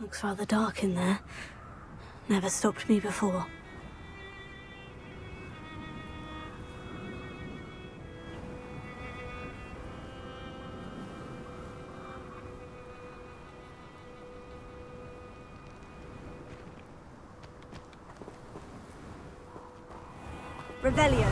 Looks rather dark in there. Never stopped me before. Revelio.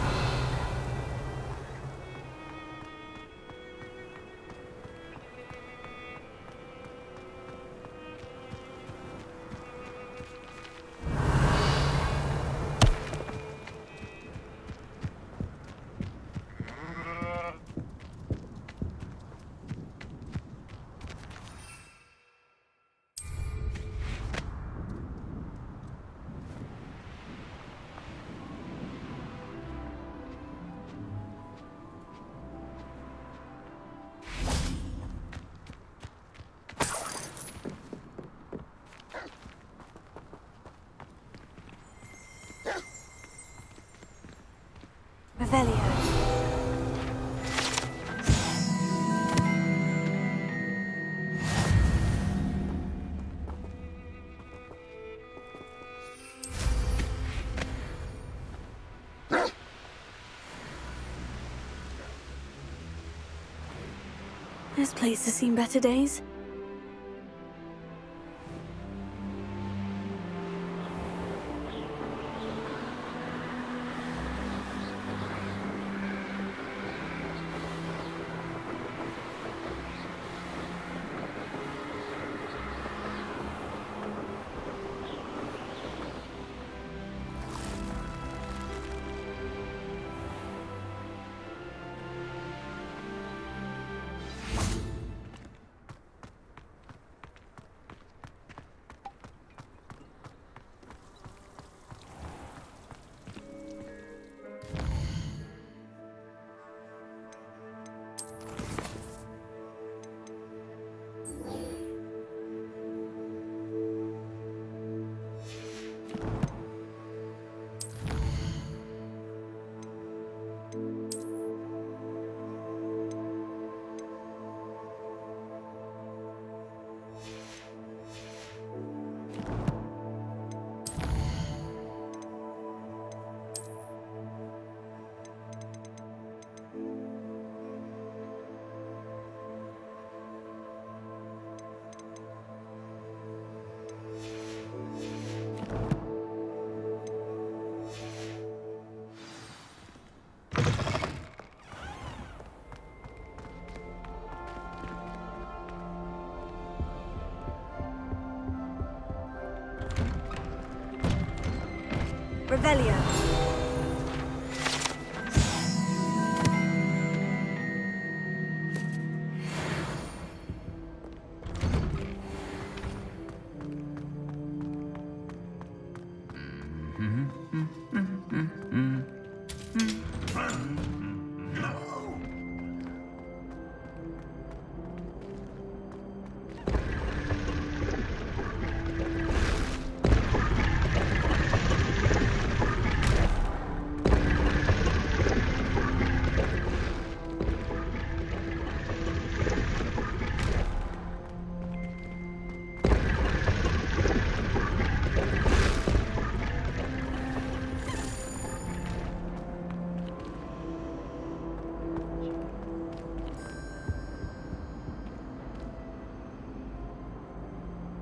Revelio. This place has seen better days. Revelio.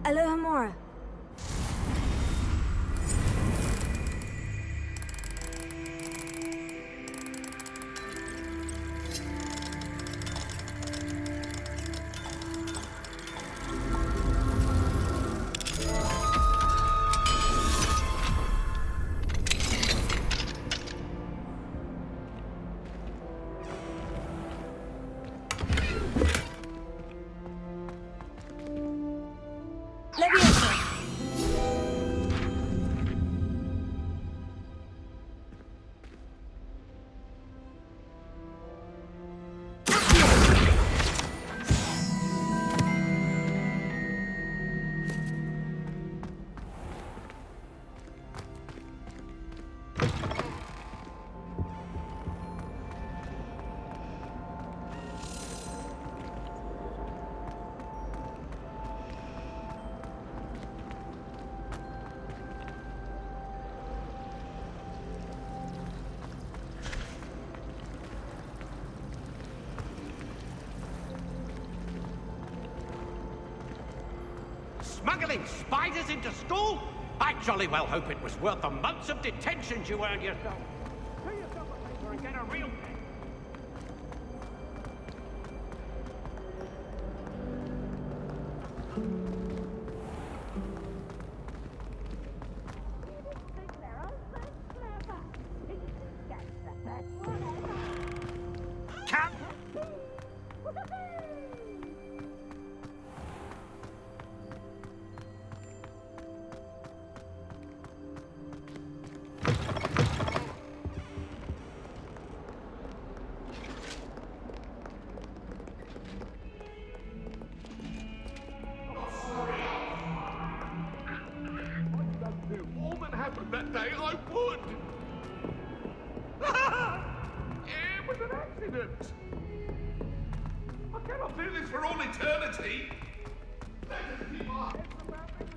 Aloha Mora. Leviosa. smuggling spiders into school? I jolly well hope it was worth the months of detentions you earned yourself. Do yourself a favor and get a real pen. All that happened that day, I would! It was an accident! I cannot do this for all eternity! Let us keep our heads about it.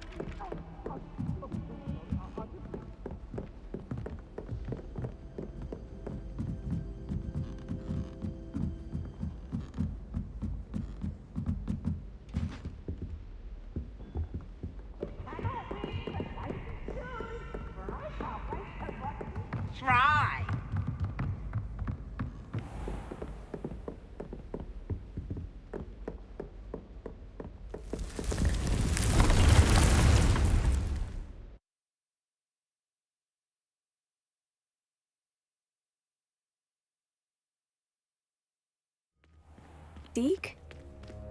Try. Deke?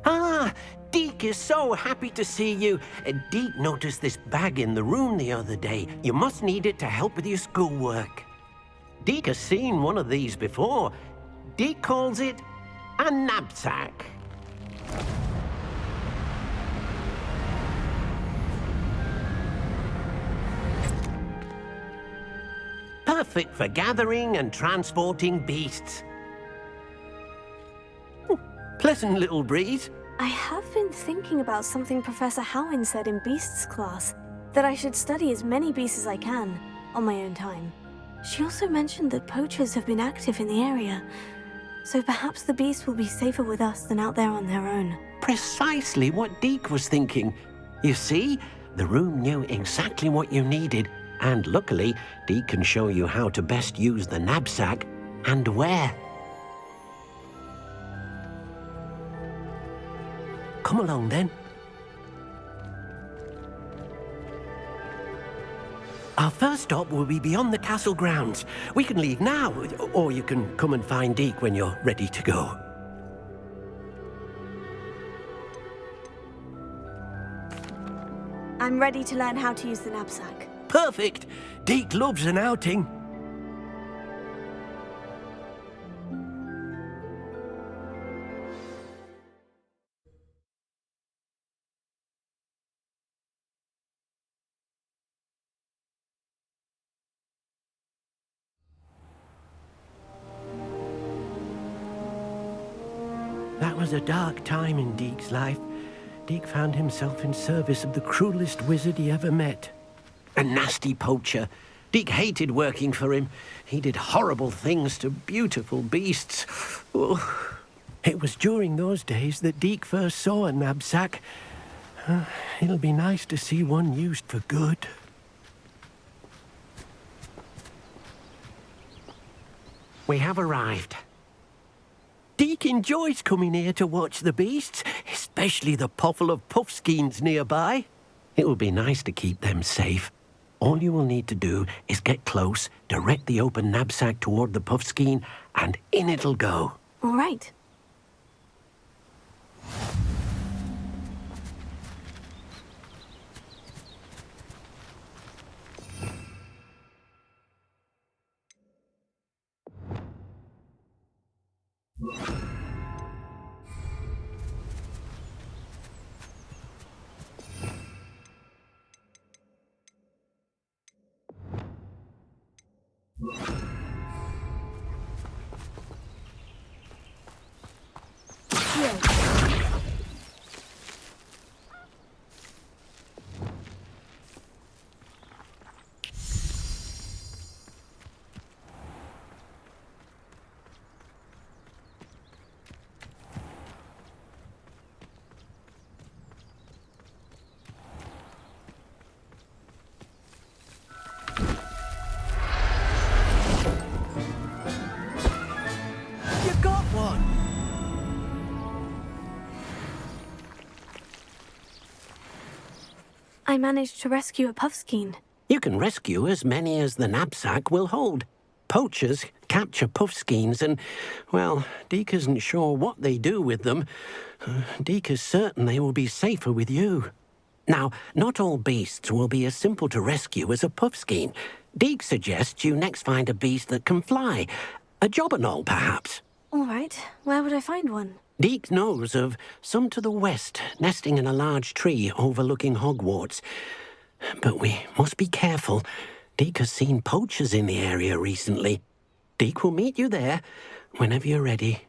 Ah, Deke is so happy to see you. Deke noticed this bag in the room the other day. You must need it to help with your schoolwork. Deke has seen one of these before. Deke calls it a knapsack. Perfect for gathering and transporting beasts. Pleasant little breeze. I have been thinking about something Professor Howin said in Beasts class, that I should study as many beasts as I can, on my own time. She also mentioned that poachers have been active in the area, so perhaps the beasts will be safer with us than out there on their own. Precisely what Deke was thinking. You see, the room knew exactly what you needed, and luckily, Deke can show you how to best use the knapsack and where. Come along then. Our first stop will be beyond the castle grounds. We can leave now, or you can come and find Deke when you're ready to go. I'm ready to learn how to use the knapsack. Perfect! Deke loves an outing. That was a dark time in Deke's life. Deke found himself in service of the cruelest wizard he ever met. A nasty poacher. Deke hated working for him. He did horrible things to beautiful beasts. Oh. It was during those days that Deke first saw a knapsack. It'll be nice to see one used for good. We have arrived. Deke enjoys coming here to watch the beasts, especially the poffle of puffskeins nearby. It will be nice to keep them safe. All you will need to do is get close, direct the open knapsack toward the puffskein, and in it'll go. All right. I manage to rescue a puffskein? You can rescue as many as the knapsack will hold. Poachers capture puffskeins and, well, Deke isn't sure what they do with them. Deke is certain they will be safer with you. Now, not all beasts will be as simple to rescue as a puffskein. Deke suggests you next find a beast that can fly. A jobberknoll, perhaps. All right, where would I find one? Deke knows of some to the west, nesting in a large tree overlooking Hogwarts. But we must be careful. Deke has seen poachers in the area recently. Deke will meet you there whenever you're ready.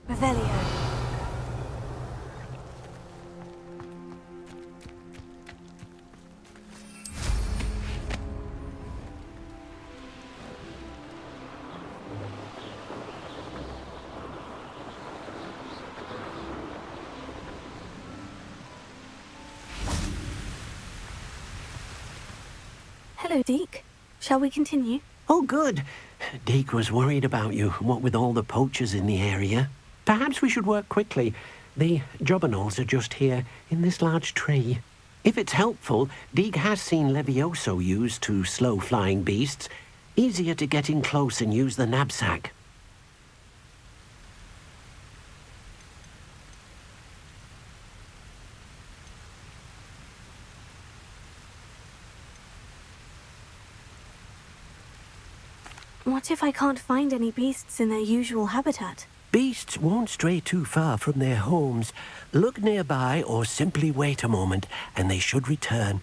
Revelio. Hello, Deke. Shall we continue? Oh, good. Deke was worried about you, what with all the poachers in the area. Perhaps we should work quickly. The jobberknolls are just here, in this large tree. If it's helpful, Deke has seen Levioso used to slow flying beasts. Easier to get in close and use the knapsack. What if I can't find any beasts in their usual habitat? Beasts won't stray too far from their homes. Look nearby or simply wait a moment, and they should return.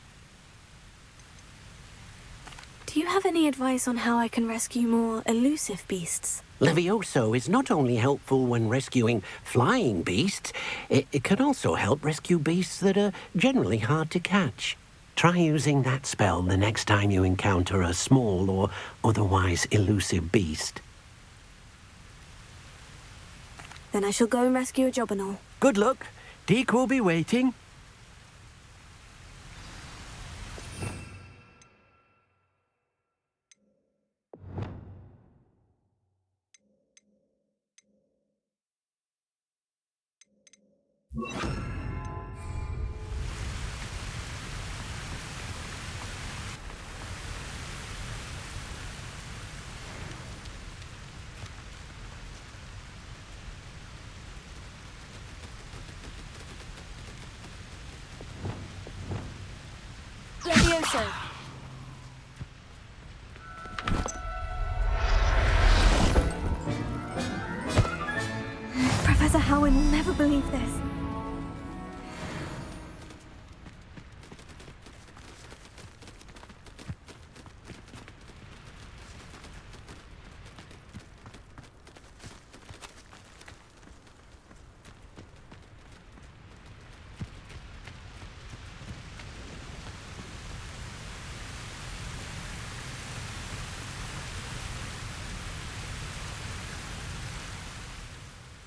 Do you have any advice on how I can rescue more elusive beasts? Levioso is not only helpful when rescuing flying beasts, it can also help rescue beasts that are generally hard to catch. Try using that spell the next time you encounter a small or otherwise elusive beast. Then I shall go and rescue a jobberknoll. Good luck. Deke will be waiting. Levioso! Professor Howin will never believe this.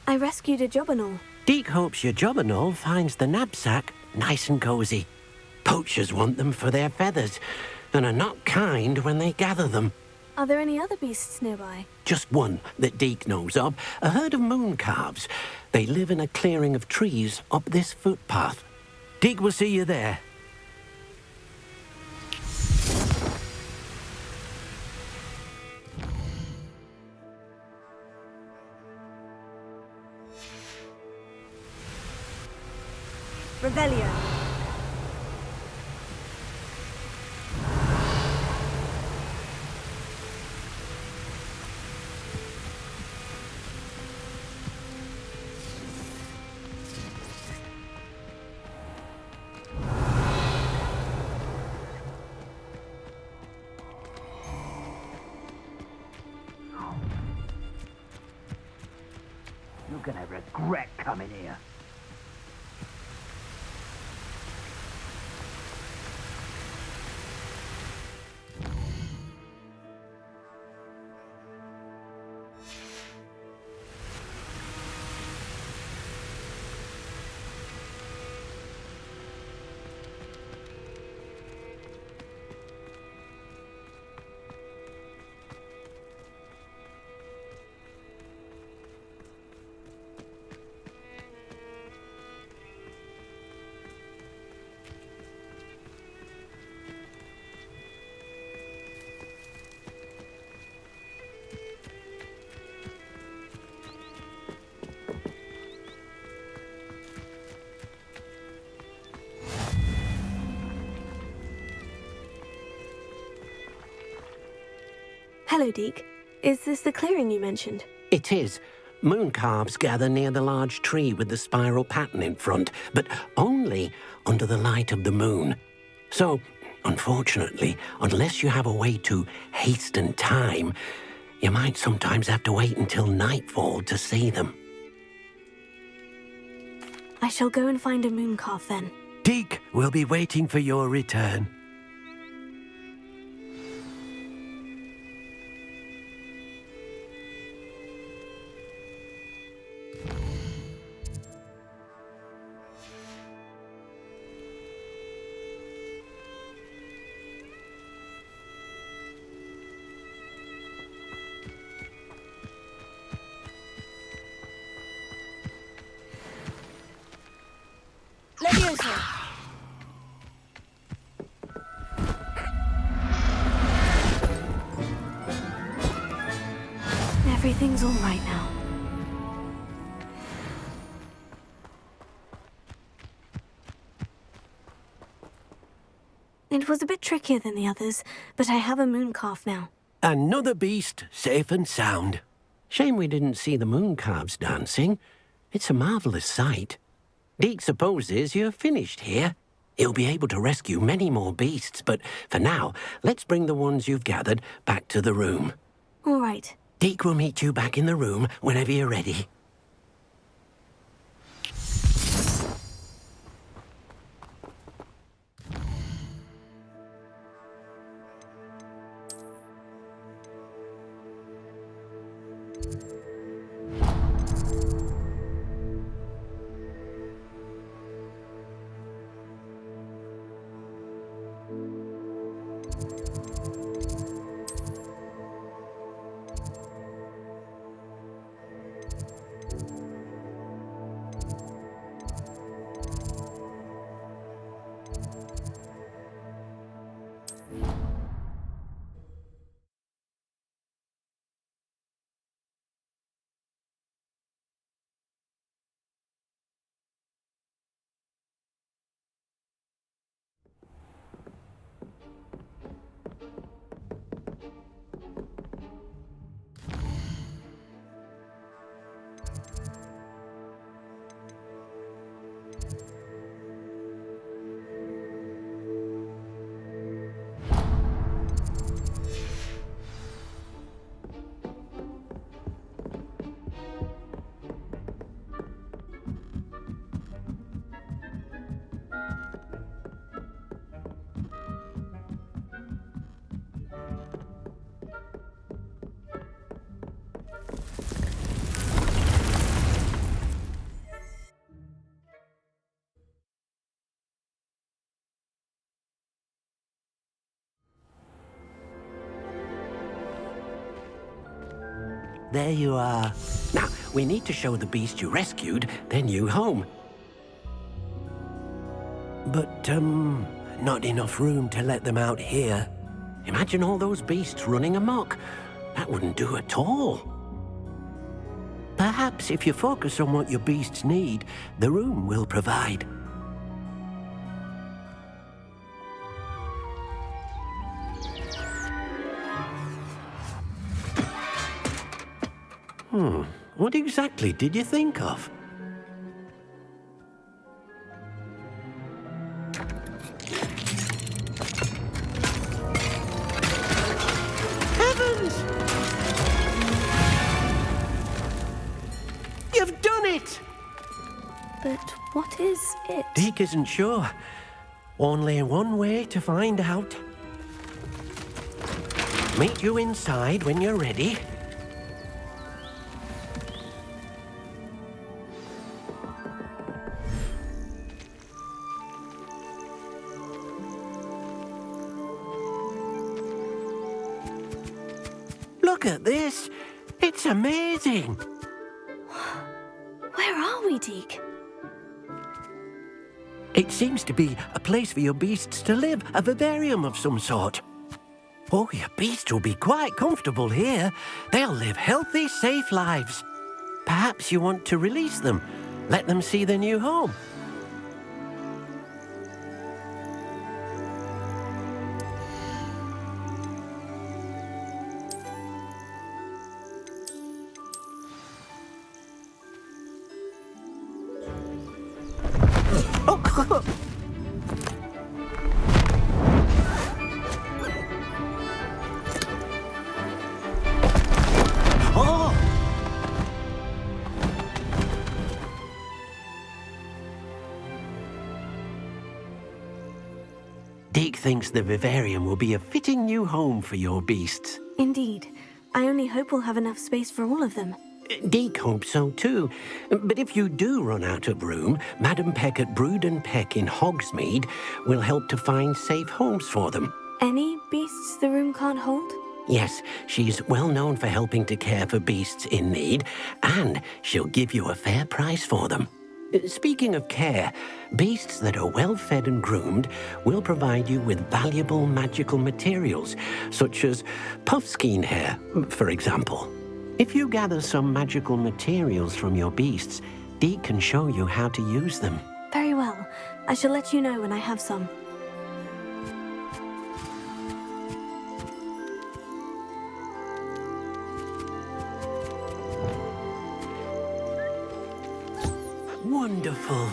I rescued a jobberknoll. Deke hopes your jobberknoll finds the knapsack nice and cozy. Poachers want them for their feathers, and are not kind when they gather them. Are there any other beasts nearby? Just one that Deke knows of, a herd of moon calves. They live in a clearing of trees up this footpath. Deke will see you there. Revelio. You're gonna regret coming here. Hello, Deke. Is this the clearing you mentioned? It is. Moon calves gather near the large tree with the spiral pattern in front, but only under the light of the moon. So, unfortunately, unless you have a way to hasten time, you might sometimes have to wait until nightfall to see them. I shall go and find a moon calf then. Deke will be waiting for your return. Leviosa! Everything's all right now. It was a bit trickier than the others, but I have a moon calf now. Another beast, safe and sound. Shame we didn't see the moon calves dancing. It's a marvelous sight. Deke supposes you're finished here. He'll be able to rescue many more beasts, but for now, let's bring the ones you've gathered back to the room. All right. Deke will meet you back in the room whenever you're ready. There you are. Now, we need to show the beast you rescued their new home. But, not enough room to let them out here. Imagine all those beasts running amok. That wouldn't do at all. Perhaps if you focus on what your beasts need, the room will provide. What exactly did you think of? Heavens! You've done it! But what is it? Deke isn't sure. Only one way to find out. Meet you inside when you're ready. Look at this. It's amazing. Where are we, Deke? It seems to be a place for your beasts to live, a vivarium of some sort. Oh, your beasts will be quite comfortable here. They'll live healthy, safe lives. Perhaps you want to release them, let them see their new home. Deke thinks the vivarium will be a fitting new home for your beasts. Indeed. I only hope we'll have enough space for all of them. Deke hopes so too. But if you do run out of room, Madam Peck at Brood and Peck in Hogsmeade will help to find safe homes for them. Any beasts the room can't hold? Yes, she's well known for helping to care for beasts in need, and she'll give you a fair price for them. Speaking of care, beasts that are well fed and groomed will provide you with valuable magical materials, such as puffskein hair, for example. If you gather some magical materials from your beasts, Deke can show you how to use them. Very well. I shall let you know when I have some. Wonderful.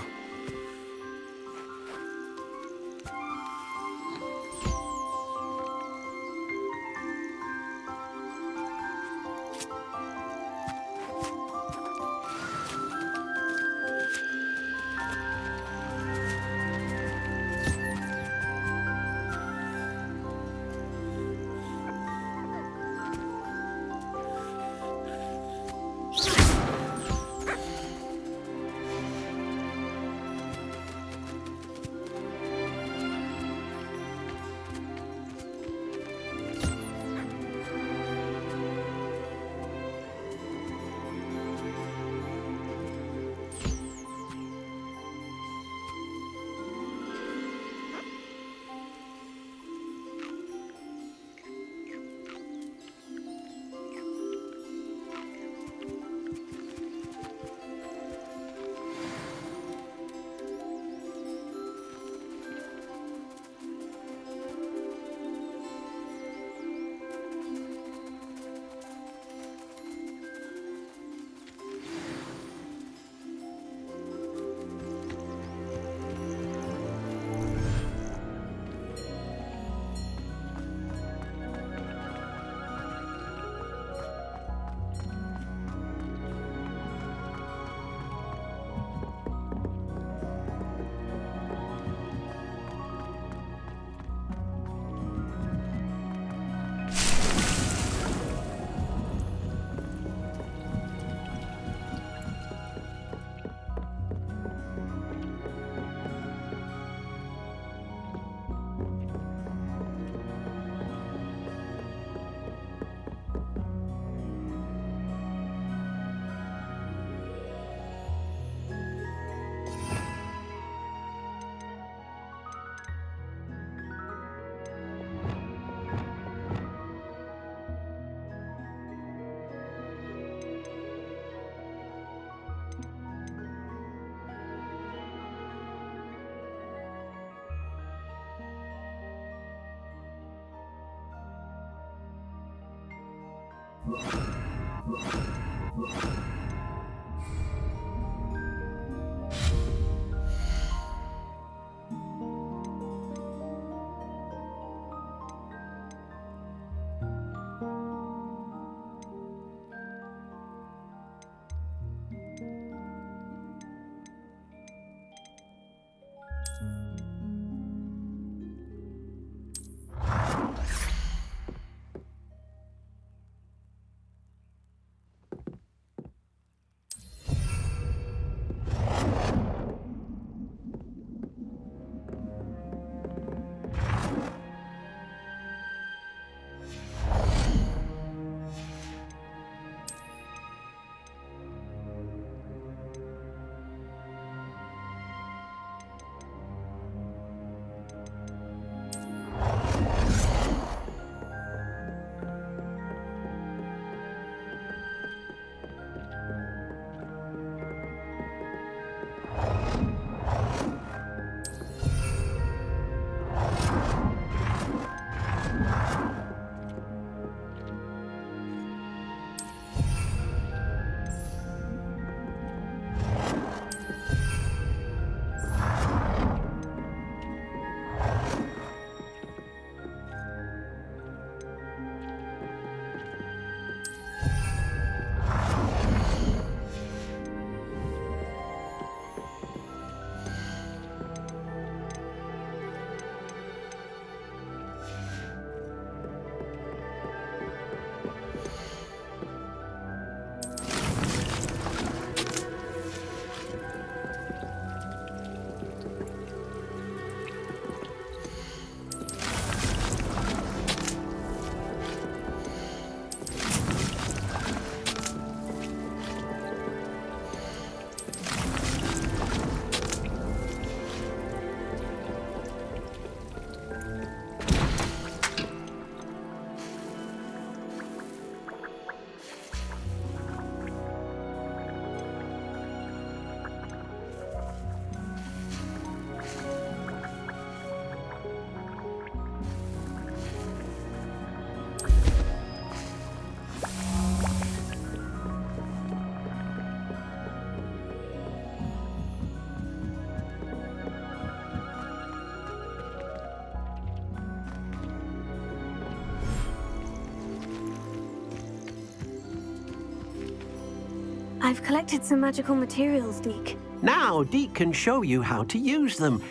I've collected some magical materials, Deke. Now, Deke can show you how to use them.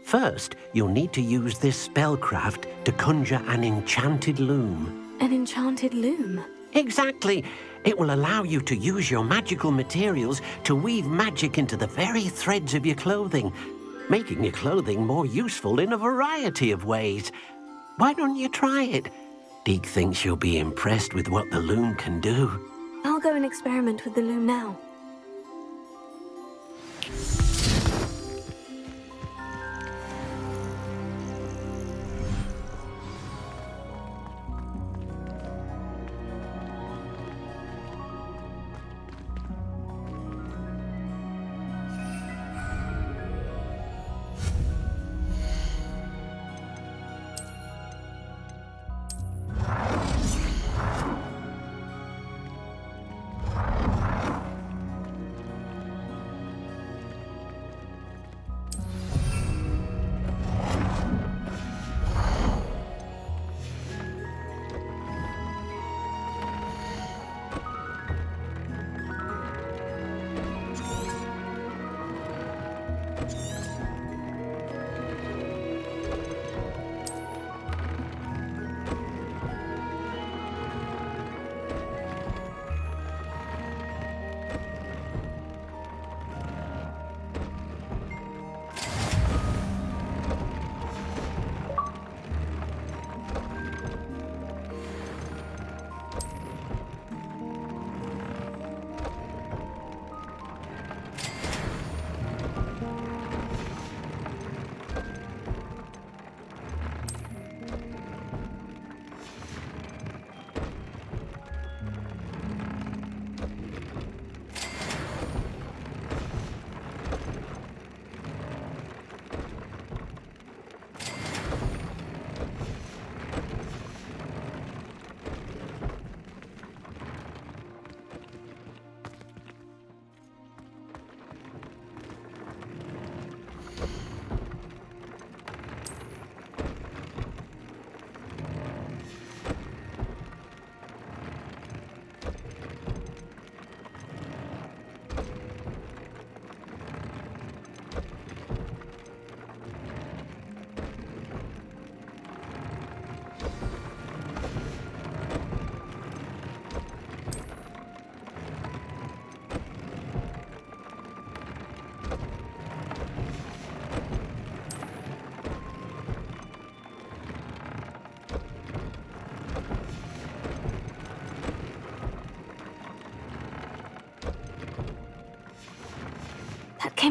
First, you'll need to use this spellcraft to conjure an enchanted loom. An enchanted loom? Exactly. It will allow you to use your magical materials to weave magic into the very threads of your clothing, making your clothing more useful in a variety of ways. Why don't you try it? Deke thinks you'll be impressed with what the loom can do. I'll go and experiment with the loom now.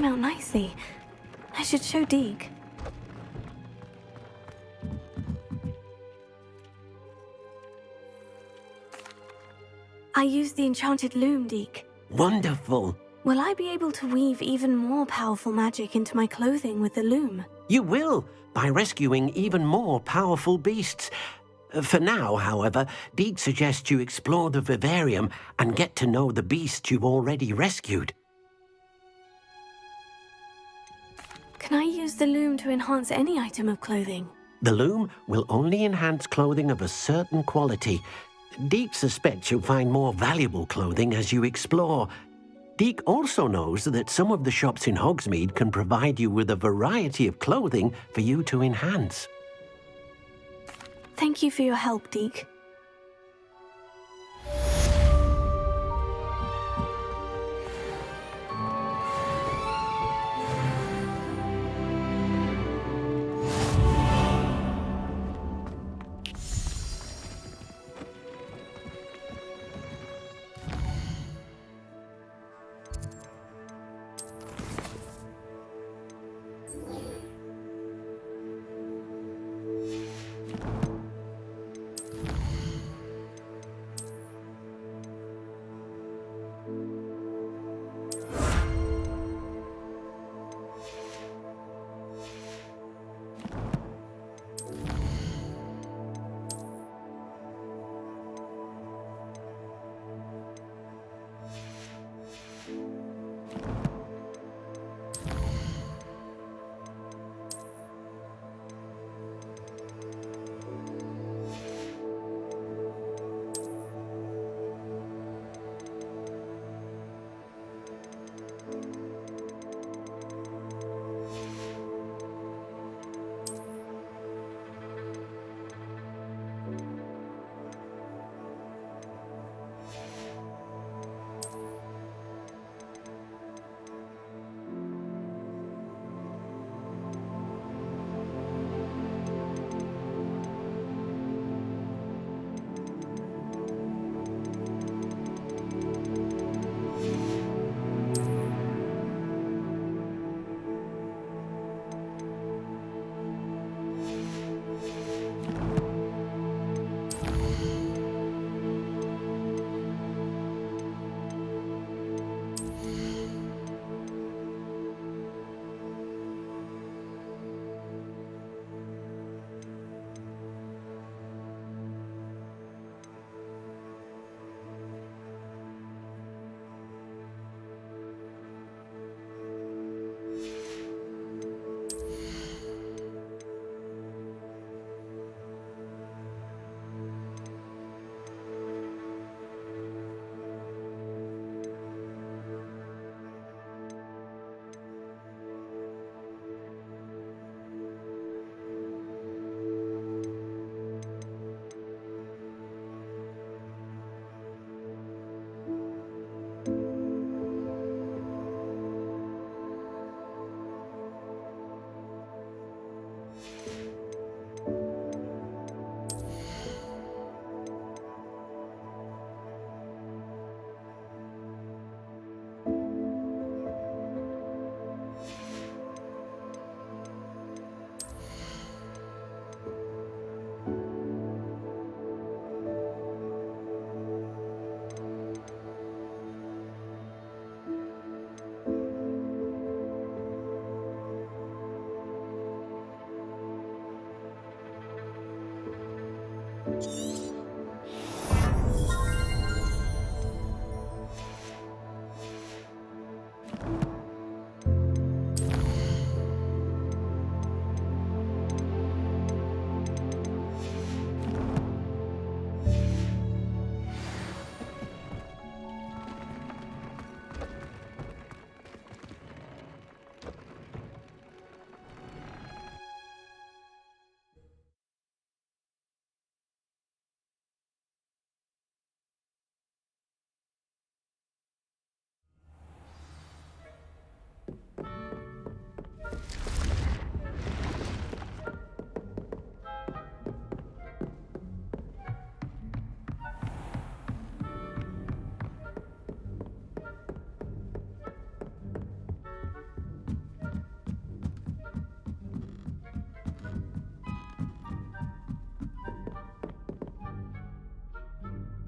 came out nicely. I should show Deke. I used the enchanted loom, Deke. Wonderful. Will I be able to weave even more powerful magic into my clothing with the loom? You will, by rescuing even more powerful beasts. For now, however, Deke suggests you explore the vivarium and get to know the beasts you've already rescued. Can I use the loom to enhance any item of clothing? The loom will only enhance clothing of a certain quality. Deke suspects you'll find more valuable clothing as you explore. Deke also knows that some of the shops in Hogsmeade can provide you with a variety of clothing for you to enhance. Thank you for your help, Deke.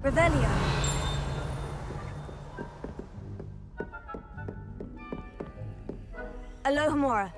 Revelio. Alohomora.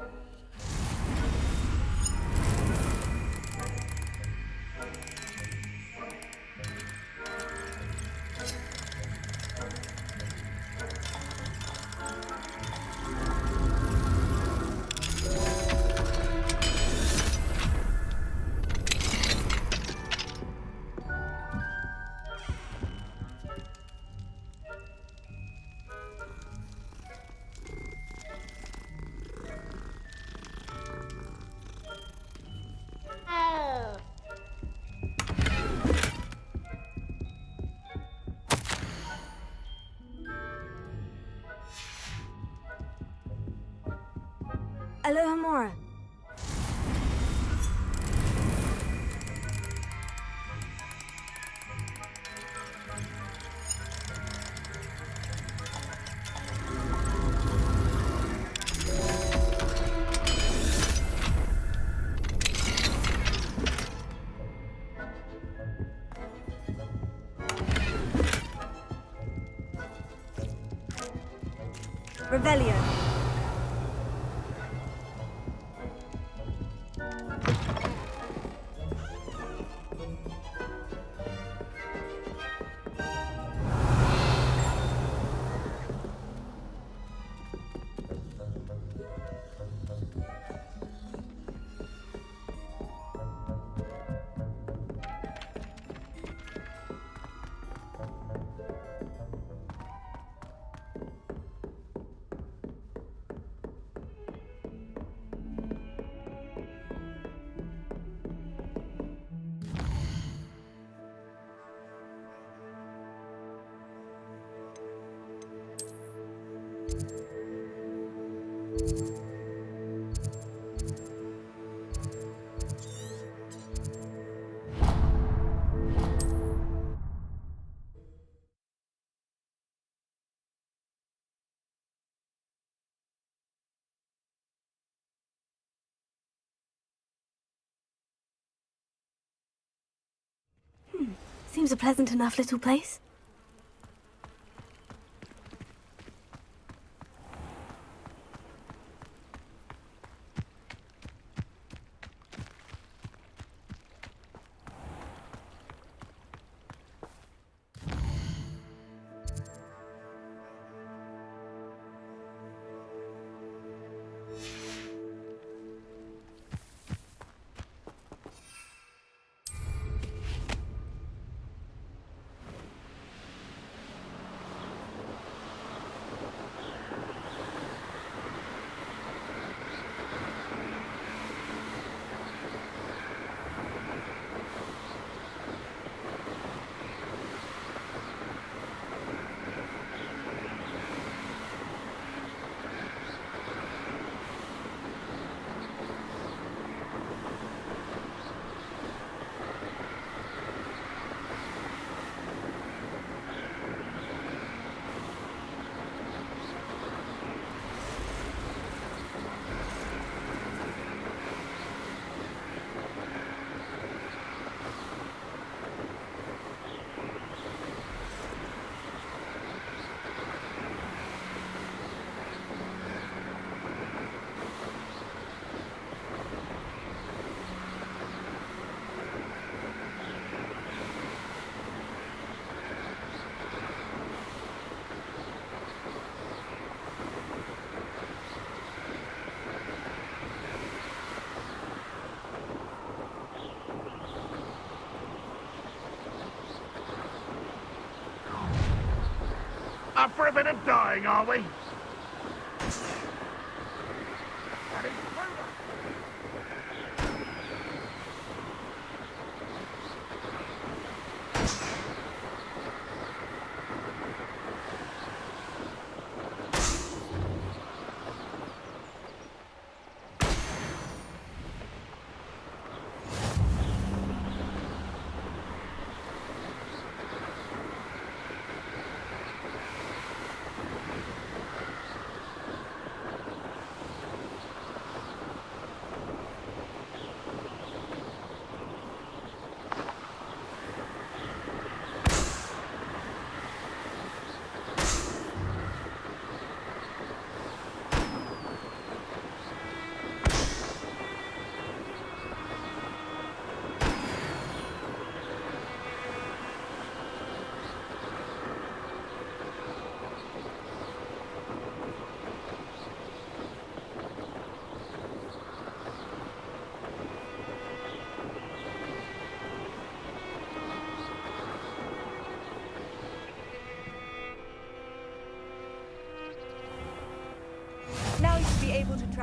Alohomora. Revelio. Seems a pleasant enough little place. Up for a bit of dying, are we?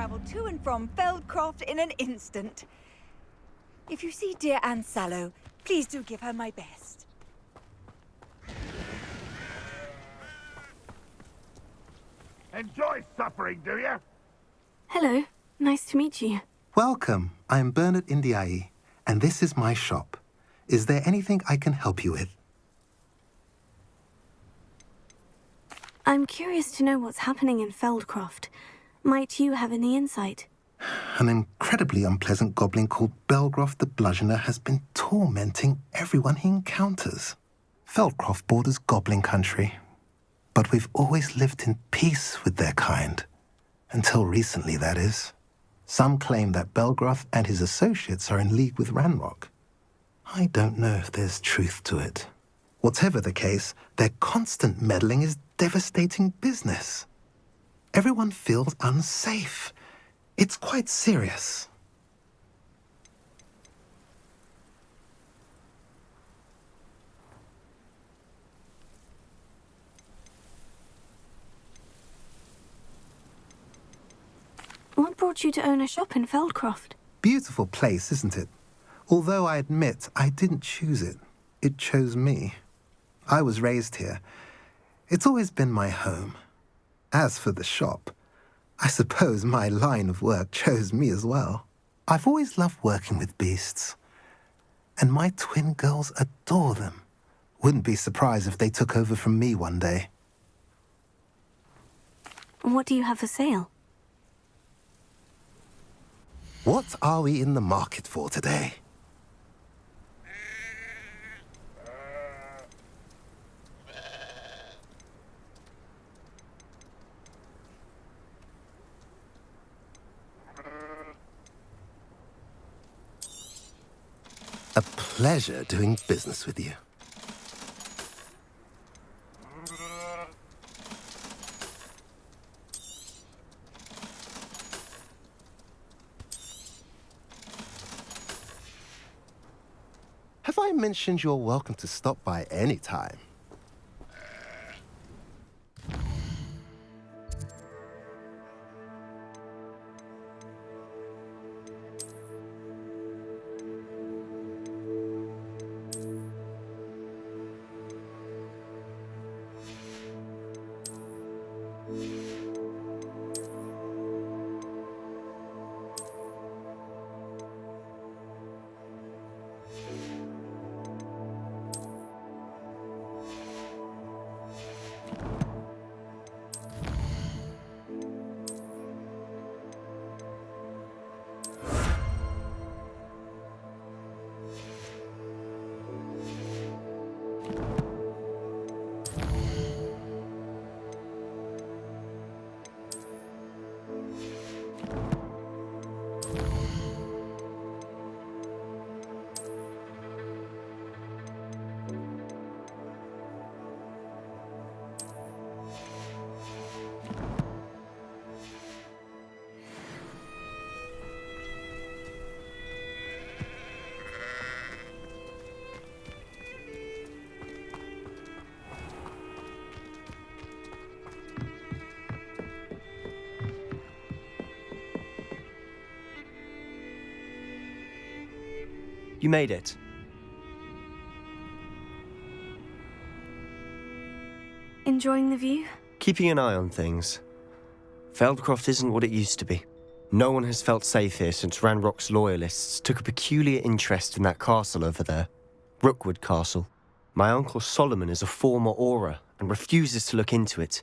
travel to and from Feldcroft in an instant. If you see dear Anne Sallow, please do give her my best. Enjoy suffering, do you? Hello, nice to meet you. Welcome. I'm Bernard Indiaye, and this is my shop. Is there anything I can help you with? I'm curious to know what's happening in Feldcroft. Might you have any insight? An incredibly unpleasant goblin called Belgroth the Bludgeoner has been tormenting everyone he encounters. Feldcroft borders goblin country, but we've always lived in peace with their kind. Until recently, that is. Some claim that Belgroth and his associates are in league with Ranrock. I don't know if there's truth to it. Whatever the case, their constant meddling is devastating business. Everyone feels unsafe. It's quite serious. What brought you to own a shop in Feldcroft? Beautiful place, isn't it? Although I admit I didn't choose it. It chose me. I was raised here. It's always been my home. As for the shop, I suppose my line of work chose me as well. I've always loved working with beasts. And my twin girls adore them. Wouldn't be surprised if they took over from me one day. What do you have for sale? What are we in the market for today? A pleasure doing business with you. Have I mentioned you're welcome to stop by any time? You made it. Enjoying the view? Keeping an eye on things. Feldcroft isn't what it used to be. No one has felt safe here since Ranrock's loyalists took a peculiar interest in that castle over there. Rookwood Castle. My uncle Solomon is a former Auror and refuses to look into it,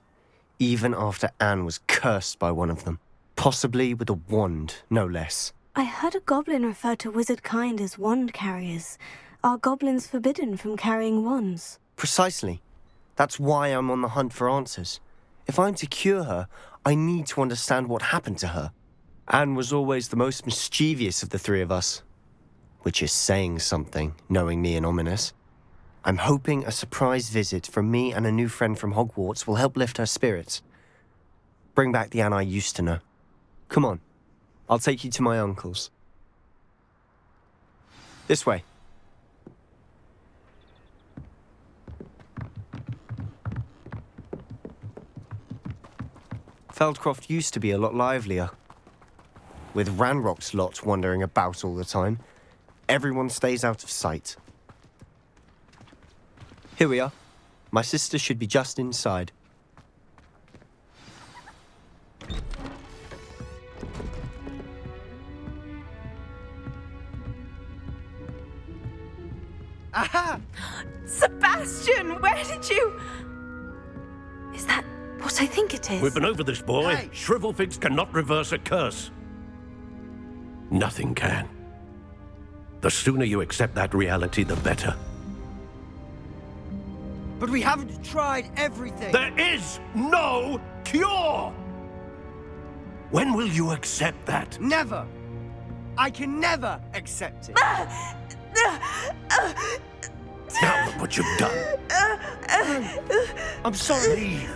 even after Anne was cursed by one of them. Possibly with a wand, no less. I heard a goblin refer to wizard kind as wand carriers. Are goblins forbidden from carrying wands? Precisely. That's why I'm on the hunt for answers. If I'm to cure her, I need to understand what happened to her. Anne was always the most mischievous of the three of us. Which is saying something, knowing me and Ominous. I'm hoping a surprise visit from me and a new friend from Hogwarts will help lift her spirits. Bring back the Anne I used to know. Come on. I'll take you to my uncle's. This way. Feldcroft used to be a lot livelier. With Ranrock's lot wandering about all the time, everyone stays out of sight. Here we are. My sister should be just inside. Aha! Sebastian, where did you... Is that what I think it is? We've been over this, boy. Hey! Shrivelfigs cannot reverse a curse. Nothing can. The sooner you accept that reality, the better. But we haven't tried everything. There is no cure! When will you accept that? Never. I can never accept it. Now look what you've done. I'm sorry. Leave.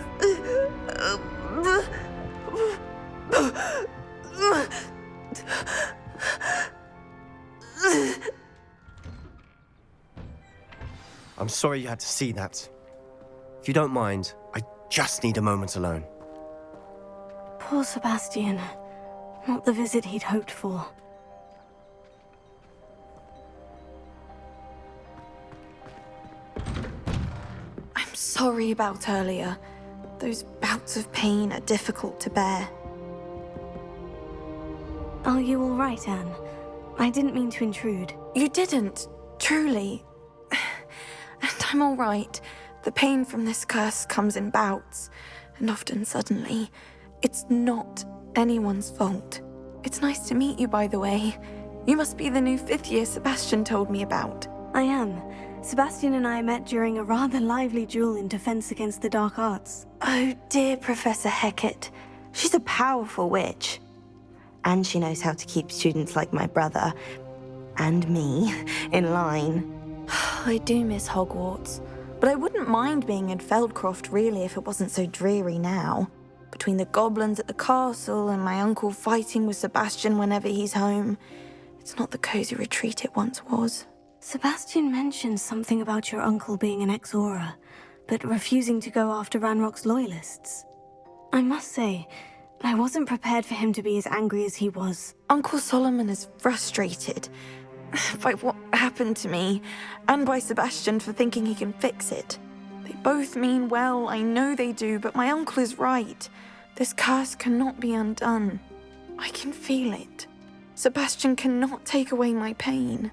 I'm sorry you had to see that. If you don't mind, I just need a moment alone. Poor Sebastian. Not the visit he'd hoped for. I'm sorry about earlier. Those bouts of pain are difficult to bear. Are you all right, Anne? I didn't mean to intrude. You didn't, truly. And I'm all right. The pain from this curse comes in bouts, and often suddenly. It's not anyone's fault. It's nice to meet you, by the way. You must be the new 5th year Sebastian told me about. I am. Sebastian and I met during a rather lively duel in defense against the dark arts. Oh, dear Professor Hecate. She's a powerful witch. And she knows how to keep students like my brother, and me, in line. I do miss Hogwarts, but I wouldn't mind being in Feldcroft, really, if it wasn't so dreary now. Between the goblins at the castle and my uncle fighting with Sebastian whenever he's home, it's not the cozy retreat it once was. Sebastian mentioned something about your uncle being an ex-Auror, but refusing to go after Ranrock's loyalists. I must say, I wasn't prepared for him to be as angry as he was. Uncle Solomon is frustrated by what happened to me, and by Sebastian for thinking he can fix it. They both mean well, I know they do, but my uncle is right. This curse cannot be undone. I can feel it. Sebastian cannot take away my pain.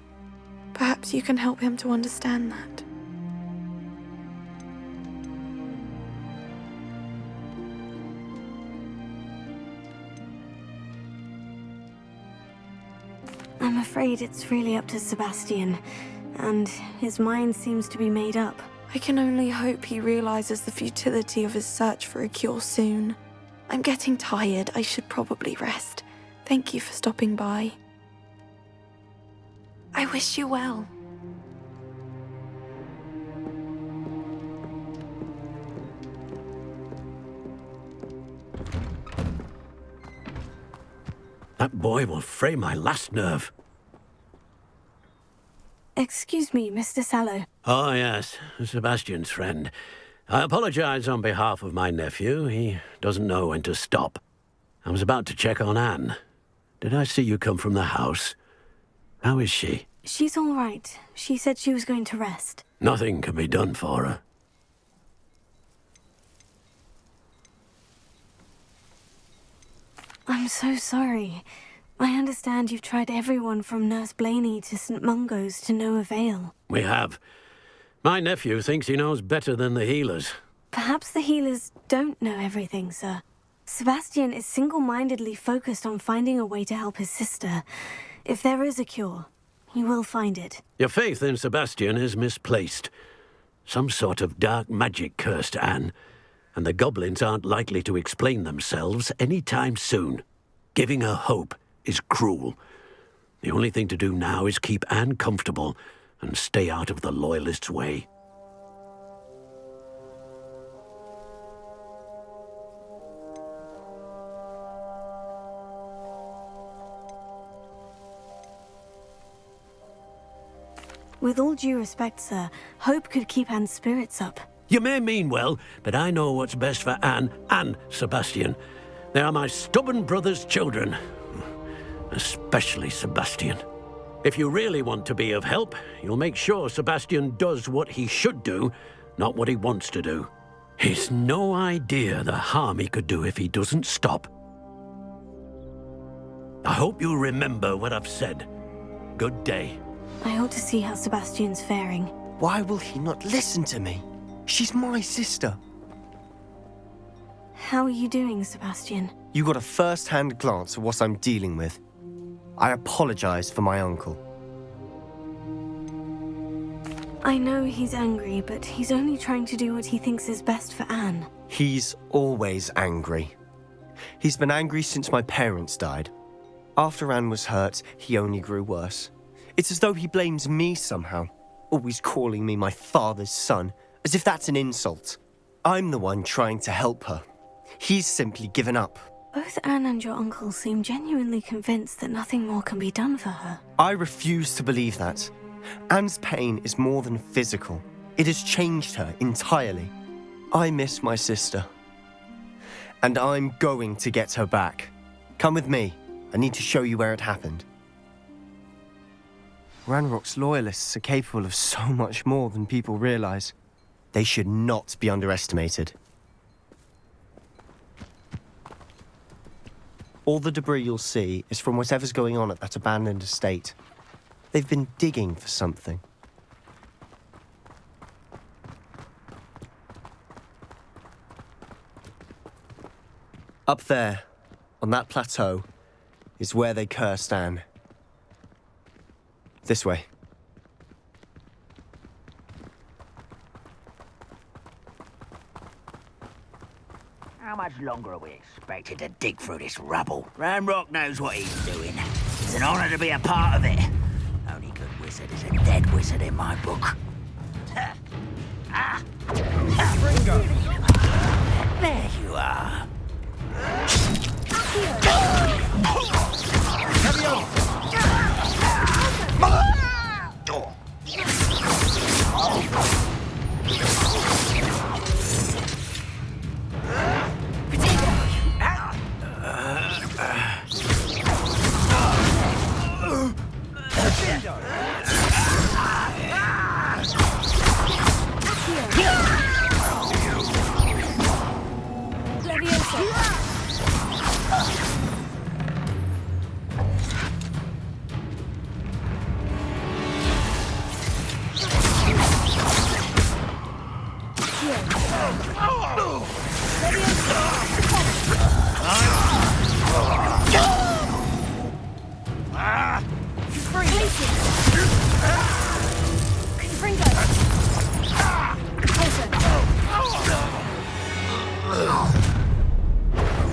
Perhaps you can help him to understand that. I'm afraid it's really up to Sebastian, and his mind seems to be made up. I can only hope he realizes the futility of his search for a cure soon. I'm getting tired. I should probably rest. Thank you for stopping by. I wish you well. That boy will fray my last nerve. Excuse me, Mr. Sallow. Oh, yes, Sebastian's friend. I apologize on behalf of my nephew. He doesn't know when to stop. I was about to check on Anne. Did I see you come from the house? How is she? She's all right. She said she was going to rest. Nothing can be done for her. I'm so sorry. I understand you've tried everyone from Nurse Blaney to St. Mungo's to no avail. We have. My nephew thinks he knows better than the healers. Perhaps the healers don't know everything, sir. Sebastian is single-mindedly focused on finding a way to help his sister. If there is a cure, he will find it. Your faith in Sebastian is misplaced. Some sort of dark magic cursed Anne, and the goblins aren't likely to explain themselves any time soon. Giving her hope is cruel. The only thing to do now is keep Anne comfortable and stay out of the Loyalists' way. With all due respect, sir, hope could keep Anne's spirits up. You may mean well, but I know what's best for Anne and Sebastian. They are my stubborn brother's children. especially Sebastian. If you really want to be of help, you'll make sure Sebastian does what he should do, not what he wants to do. He's no idea the harm he could do if he doesn't stop. I hope you remember what I've said. Good day. I ought to see how Sebastian's faring. Why will he not listen to me? She's my sister. How are you doing, Sebastian? You got a first-hand glance at what I'm dealing with. I apologize for my uncle. I know he's angry, but he's only trying to do what he thinks is best for Anne. He's always angry. He's been angry since my parents died. After Anne was hurt, he only grew worse. It's as though he blames me somehow, always calling me my father's son, as if that's an insult. I'm the one trying to help her. He's simply given up. Both Anne and your uncle seem genuinely convinced that nothing more can be done for her. I refuse to believe that. Anne's pain is more than physical. It has changed her entirely. I miss my sister. And I'm going to get her back. Come with me. I need to show you where it happened. Ranrock's loyalists are capable of so much more than people realize. They should not be underestimated. All the debris you'll see is from whatever's going on at that abandoned estate. They've been digging for something. Up there, on that plateau, is where they cursed Anne. This way. How much longer are we expected to dig through this rubble? Ranrock knows what he's doing. It's an honor to be a part of it. Only good wizard is a dead wizard in my book. Ringo! There you are.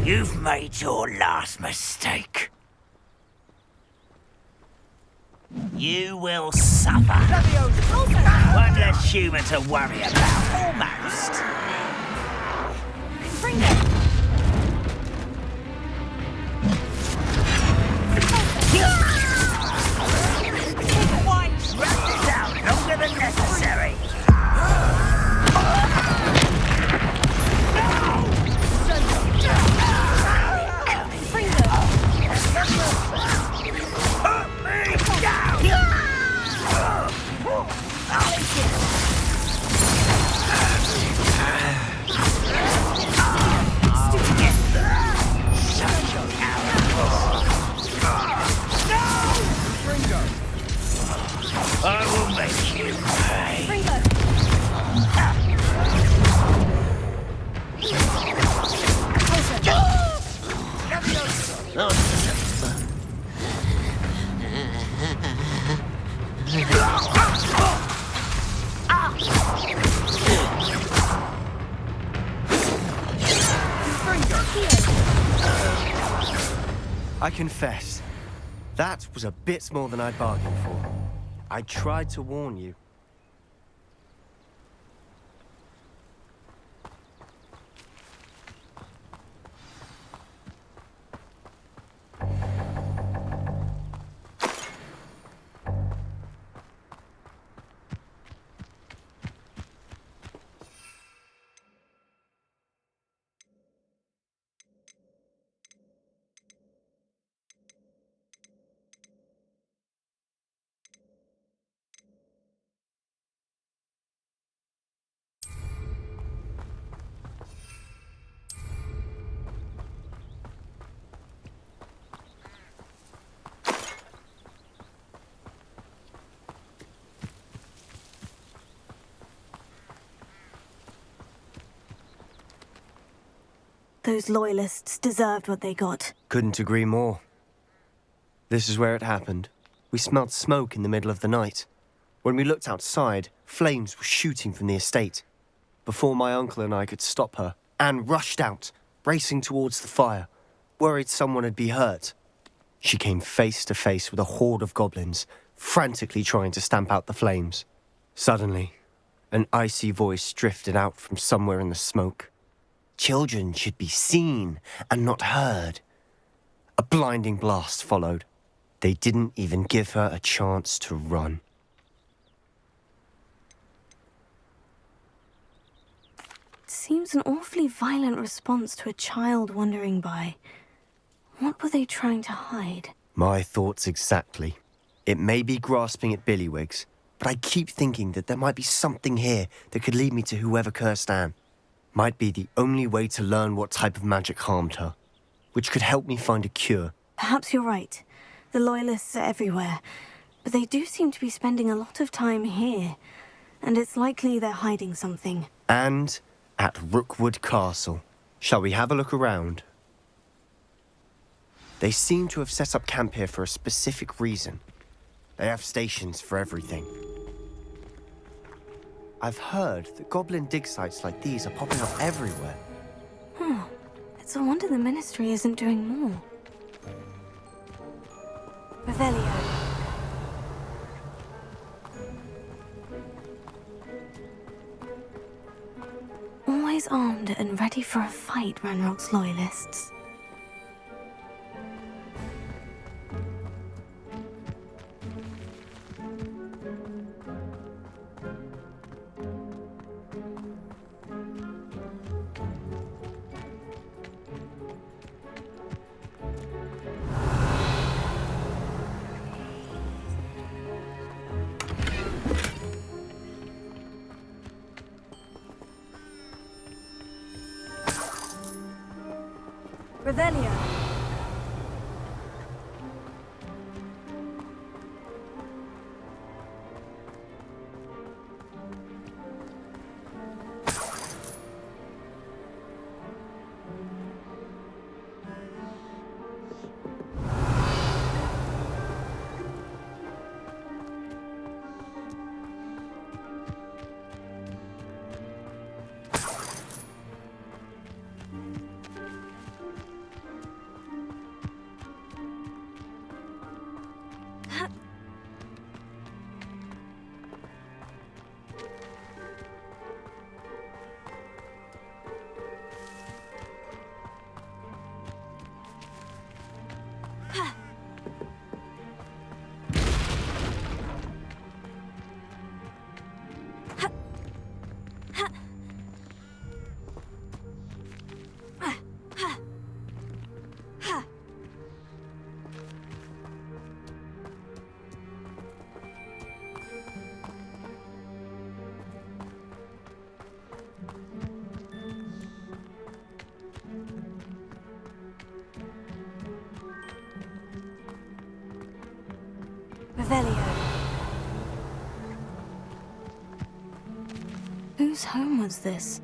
You've made your last mistake. You will suffer. One less human to worry about, almost. Bring it! Wrapped it down longer than necessary. I will make you pay. I confess, that was a bit more than I bargained for. I tried to warn you. Those loyalists deserved what they got. Couldn't agree more. This is where it happened. We smelled smoke in the middle of the night. When we looked outside, flames were shooting from the estate. Before my uncle and I could stop her, Anne rushed out, racing towards the fire, worried someone had been hurt. She came face to face with a horde of goblins, frantically trying to stamp out the flames. Suddenly, an icy voice drifted out from somewhere in the smoke. Children should be seen and not heard. A blinding blast followed. They didn't even give her a chance to run. Seems an awfully violent response to a child wandering by. What were they trying to hide? My thoughts exactly. It may be grasping at Billywigs, but I keep thinking that there might be something here that could lead me to whoever cursed Anne. Might be the only way to learn what type of magic harmed her, which could help me find a cure. Perhaps you're right. The Loyalists are everywhere, but they do seem to be spending a lot of time here, and it's likely they're hiding something. And at Rookwood Castle. Shall we have a look around? They seem to have set up camp here for a specific reason. They have stations for everything. I've heard that goblin dig sites like these are popping up everywhere. It's a wonder the Ministry isn't doing more. Revelio. Always armed and ready for a fight, Ranrock's Loyalists. Revelio. Revelio. Whose home was this?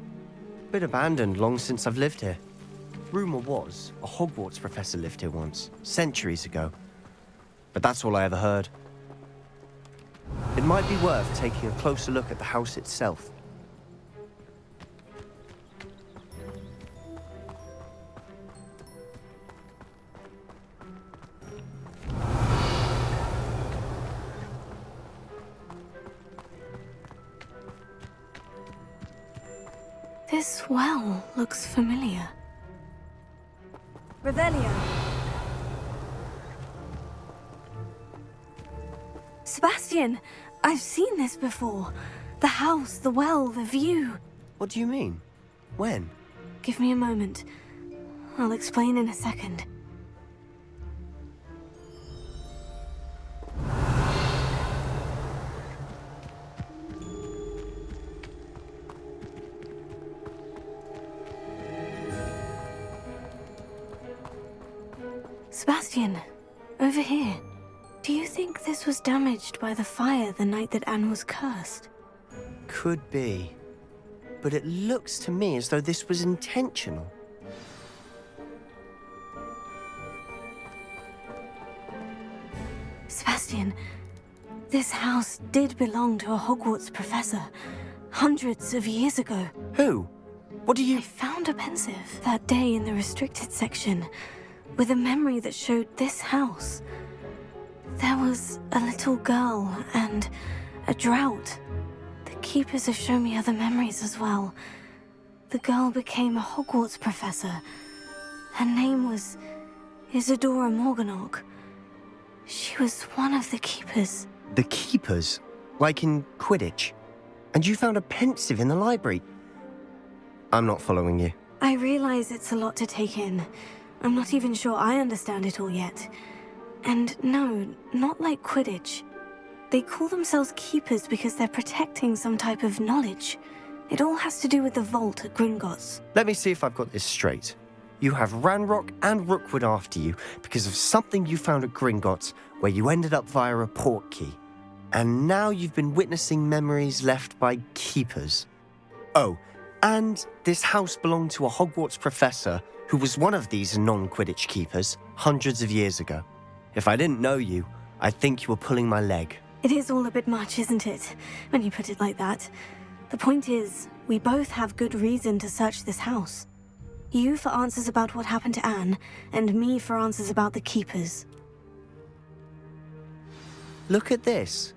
Been abandoned long since I've lived here. Rumour was a Hogwarts professor lived here once, centuries ago. But that's all I ever heard. It might be worth taking a closer look at the house itself. This well looks familiar. Revelio. Sebastian, I've seen this before. The house, the well, the view. What do you mean? When? Give me a moment. I'll explain in a second. Sebastian, over here. Do you think this was damaged by the fire the night that Anne was cursed? Could be. But it looks to me as though this was intentional. Sebastian, this house did belong to a Hogwarts professor hundreds of years ago. Who? What do you... I found a pensive that day in the restricted section with a memory that showed this house. There was a little girl and a drought. The keepers have shown me other memories as well. The girl became a Hogwarts professor. Her name was Isadora Morganach. She was one of the keepers. The keepers? Like in Quidditch? And you found a pensive in the library? I'm not following you. I realize it's a lot to take in. I'm not even sure I understand it all yet. And no, not like Quidditch. They call themselves keepers because they're protecting some type of knowledge. It all has to do with the vault at Gringotts. Let me see if I've got this straight. You have Ranrock and Rookwood after you because of something you found at Gringotts where you ended up via a portkey. And now you've been witnessing memories left by keepers. Oh, and this house belonged to a Hogwarts professor who was one of these non-Quidditch keepers hundreds of years ago. If I didn't know you, I'd think you were pulling my leg. It is all a bit much, isn't it, when you put it like that? The point is, we both have good reason to search this house. You for answers about what happened to Anne, and me for answers about the keepers. Look at this.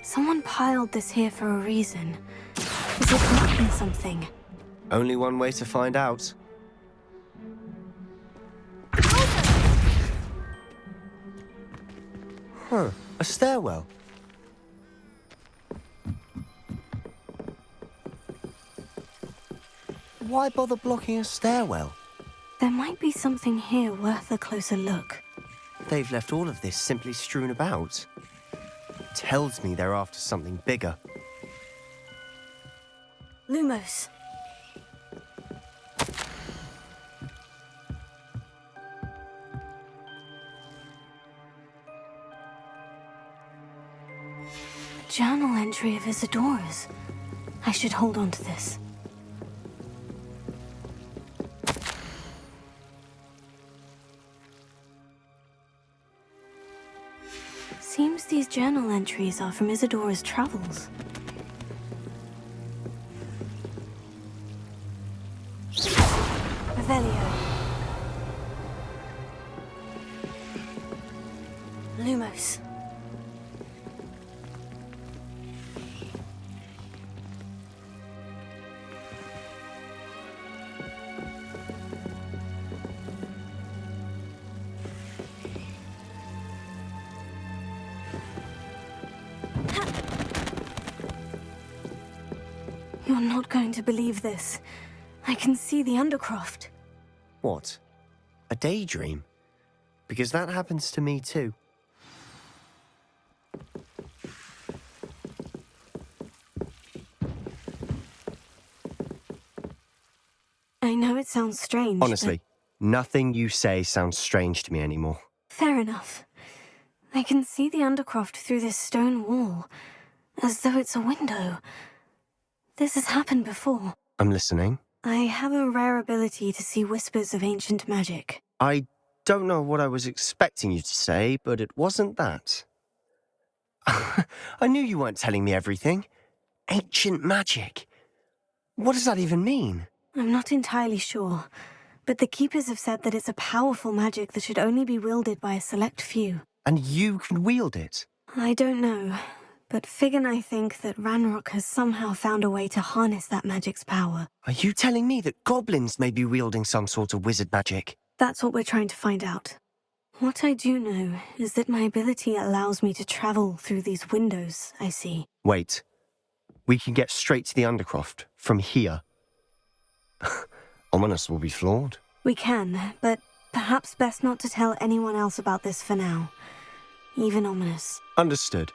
Someone piled this here for a reason. Is it blocking something? Only one way to find out. Huh, a stairwell. Why bother blocking a stairwell? There might be something here worth a closer look. They've left all of this simply strewn about. Tells me they're after something bigger. Lumos. A journal entry of Isadora's. I should hold on to this. Seems these journal entries are from Isadora's travels. Revelio. Lumos. You're not going to believe this. I can see the Undercroft. What? A daydream? Because that happens to me too. I know it sounds strange. Honestly, nothing you say sounds strange to me anymore. Fair enough. I can see the Undercroft through this stone wall, as though it's a window. This has happened before. I'm listening. I have a rare ability to see whispers of ancient magic. I don't know what I was expecting you to say, but it wasn't that. I knew you weren't telling me everything. Ancient magic. What does that even mean? I'm not entirely sure, but the Keepers have said that it's a powerful magic that should only be wielded by a select few. And you can wield it? I don't know, but Fig and I think that Ranrock has somehow found a way to harness that magic's power. Are you telling me that goblins may be wielding some sort of wizard magic? That's what we're trying to find out. What I do know is that my ability allows me to travel through these windows I see. Wait. We can get straight to the Undercroft from here. Ominous will be flawed. We can, but perhaps best not to tell anyone else about this for now. Even Ominous. Understood.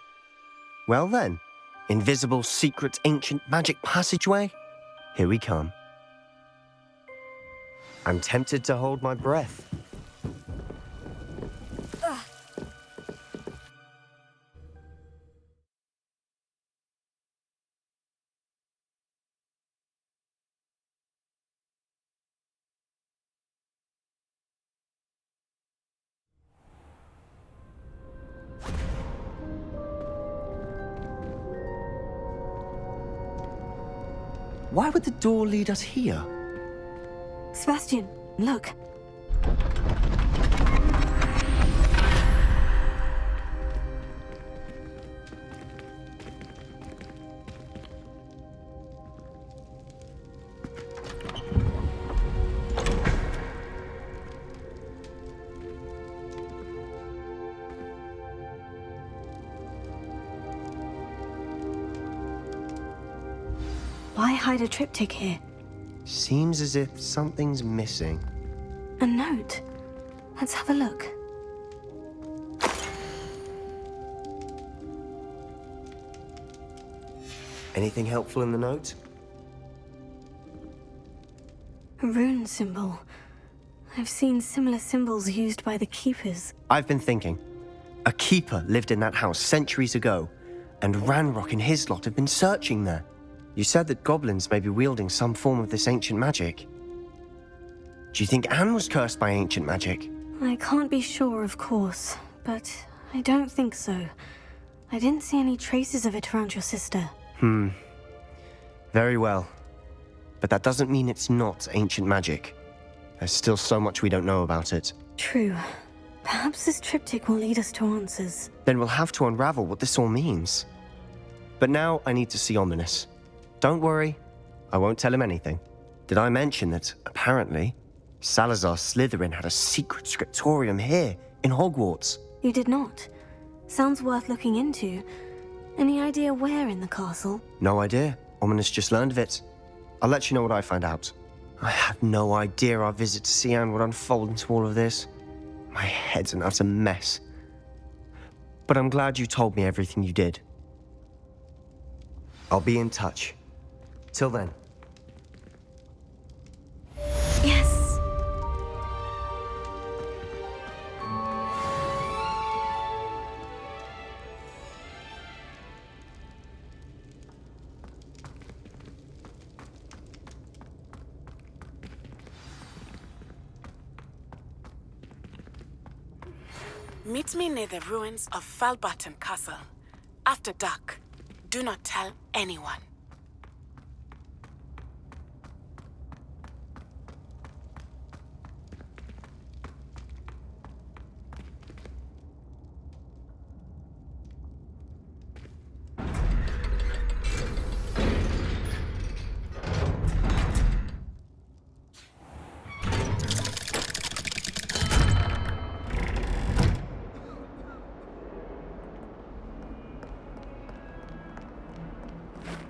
Well then, invisible, secret, ancient magic passageway? Here we come. I'm tempted to hold my breath. Why would the door lead us here? Sebastian, look. Why hide a triptych here? Seems as if something's missing. A note. Let's have a look. Anything helpful in the note? A rune symbol. I've seen similar symbols used by the keepers. I've been thinking. A keeper lived in that house centuries ago, and Ranrock and his lot have been searching there. You said that goblins may be wielding some form of this ancient magic. Do you think Anne was cursed by ancient magic? I can't be sure, of course, but I don't think so. I didn't see any traces of it around your sister. Very well. But that doesn't mean it's not ancient magic. There's still so much we don't know about it. True. Perhaps this triptych will lead us to answers. Then we'll have to unravel what this all means. But now I need to see Ominous. Don't worry, I won't tell him anything. Did I mention that, apparently, Salazar Slytherin had a secret scriptorium here, in Hogwarts? You did not. Sounds worth looking into. Any idea where in the castle? No idea. Ominous just learned of it. I'll let you know what I find out. I had no idea our visit to see Anne would unfold into all of this. My head's an utter mess. But I'm glad you told me everything you did. I'll be in touch. Till then. Yes. Meet me near the ruins of Falbarton Castle. After dark. Do not tell anyone.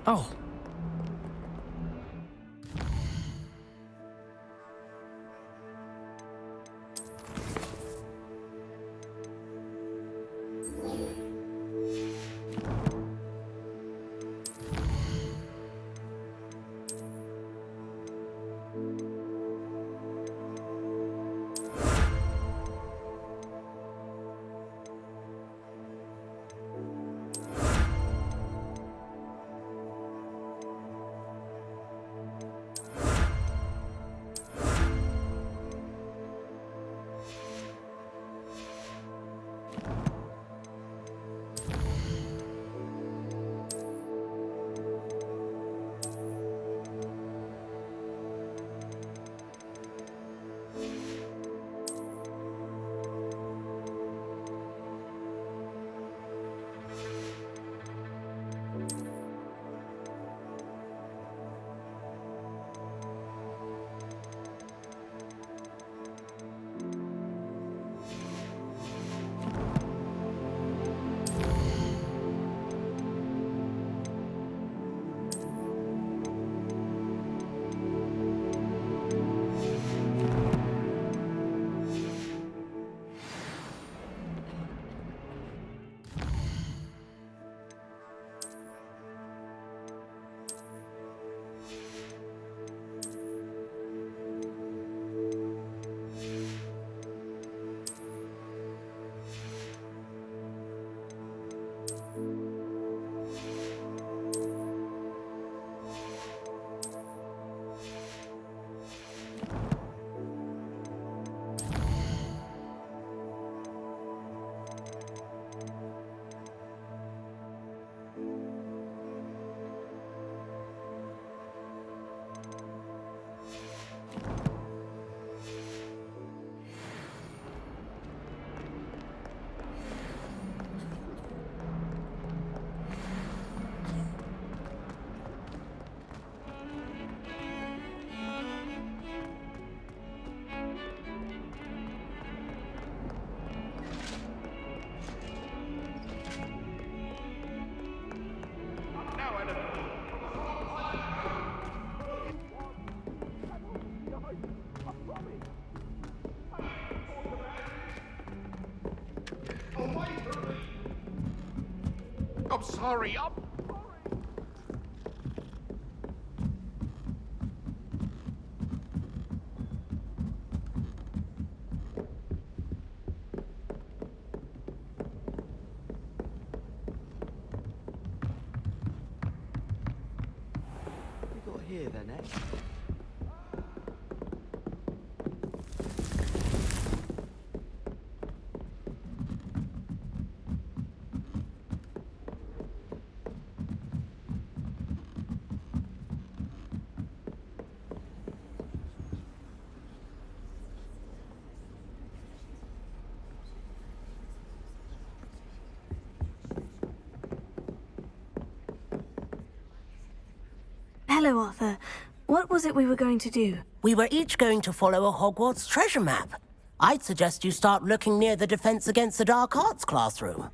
Oh. I'm sorry. What we got here then, eh? Hello, Arthur. What was it we were going to do? We were each going to follow a Hogwarts treasure map. I'd suggest you start looking near the Defense Against the Dark Arts classroom.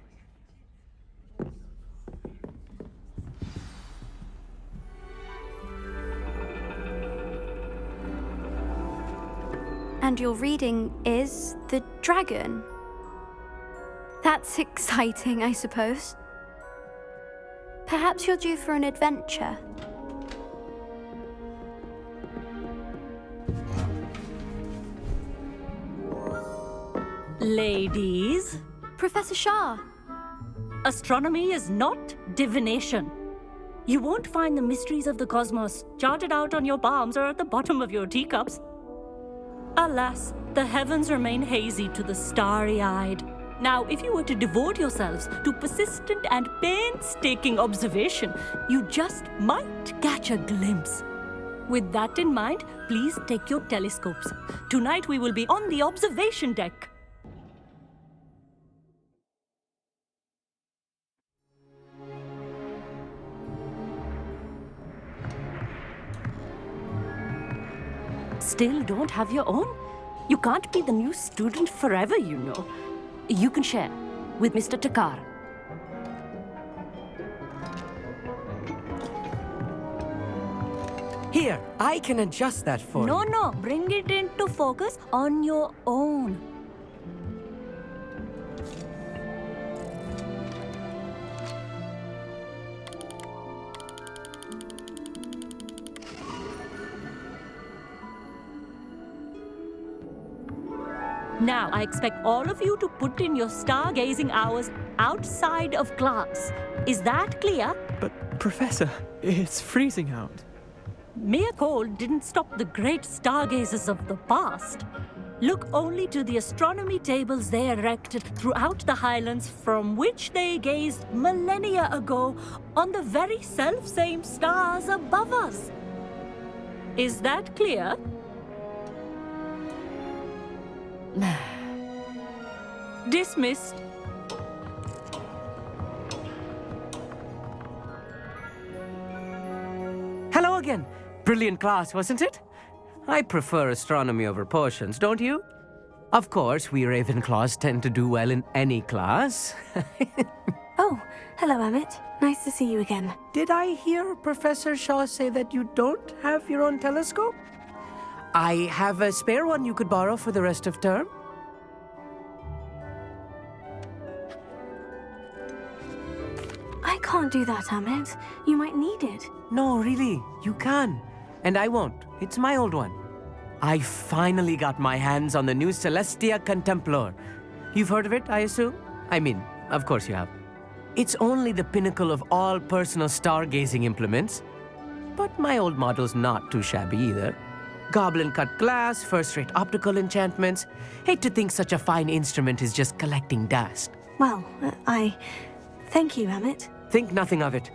And your reading is the dragon. That's exciting, I suppose. Perhaps you're due for an adventure. Ladies, Professor Shah. astronomy is not divination. You won't find the mysteries of the cosmos charted out on your palms or at the bottom of your teacups. Alas, the heavens remain hazy to the starry-eyed. Now, if you were to devote yourselves to persistent and painstaking observation, you just might catch a glimpse. With that in mind, please take your telescopes. Tonight we will be on the observation deck. Still don't have your own? You can't be the new student forever, you know. You can share with Mr. Takar. Here, I can adjust that for you. No, bring it into focus on your own. Now, I expect all of you to put in your stargazing hours outside of class. Is that clear? But, Professor, it's freezing out. Mere cold didn't stop the great stargazers of the past. Look only to the astronomy tables they erected throughout the Highlands from which they gazed millennia ago on the very self-same stars above us. Is that clear? Dismissed. Hello again. Brilliant class, wasn't it? I prefer astronomy over potions, don't you? Of course, we Ravenclaws tend to do well in any class. Oh, hello, Amit. Nice to see you again. Did I hear Professor Shaw say that you don't have your own telescope? I have a spare one you could borrow for the rest of term. I can't do that, Amit. You might need it. No, really, you can. And I won't. It's my old one. I finally got my hands on the new Celestia Contemplar. You've heard of it, I assume? I mean, of course you have. It's only the pinnacle of all personal stargazing implements. But my old model's not too shabby either. Goblin-cut glass, first-rate optical enchantments. Hate to think such a fine instrument is just collecting dust. Well, thank you, Amit. Think nothing of it.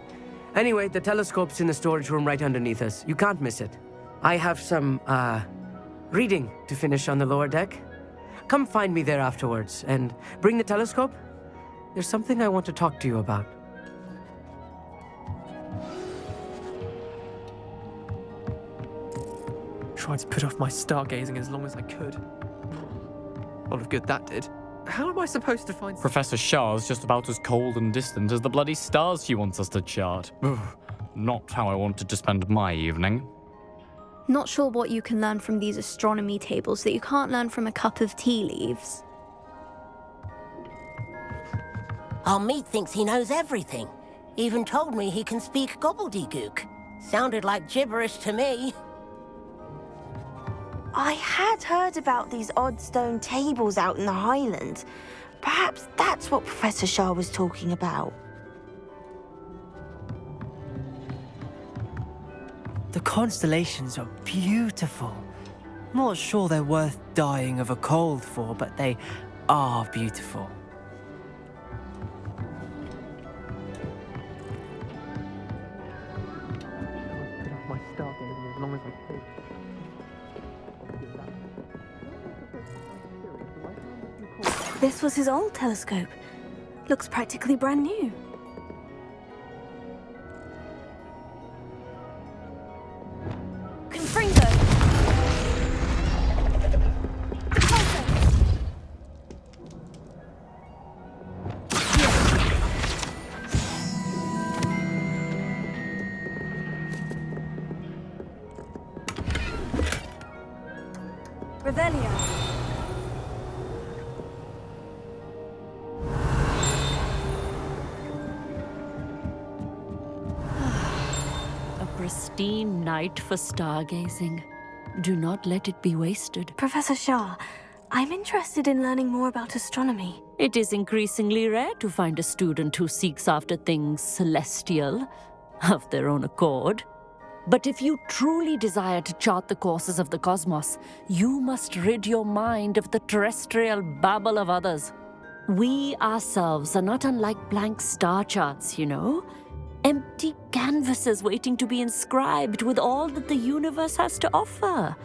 Anyway, the telescope's in the storage room right underneath us. You can't miss it. I have some, reading to finish on the lower deck. Come find me there afterwards, and bring the telescope. There's something I want to talk to you about. Tried to put off my stargazing as long as I could. A lot of good that did. How am I supposed to find... Professor Shah's just about as cold and distant as the bloody stars she wants us to chart. Not how I wanted to spend my evening. Not sure what you can learn from these astronomy tables that you can't learn from a cup of tea leaves. Our meat thinks he knows everything. Even told me he can speak gobbledygook. Sounded like gibberish to me. I had heard about these odd stone tables out in the Highlands. Perhaps that's what Professor Shah was talking about. The constellations are beautiful. Not sure they're worth dying of a cold for, but they are beautiful. My stargazing as long as I could. This was his old telescope. Looks practically brand new. Confringo! Revelio. A pristine night for stargazing. Do not let it be wasted. Professor Shah, I'm interested in learning more about astronomy. It is increasingly rare to find a student who seeks after things celestial, of their own accord. But if you truly desire to chart the courses of the cosmos, you must rid your mind of the terrestrial babble of others. We ourselves are not unlike blank star charts, you know. Empty canvases waiting to be inscribed with all that the universe has to offer.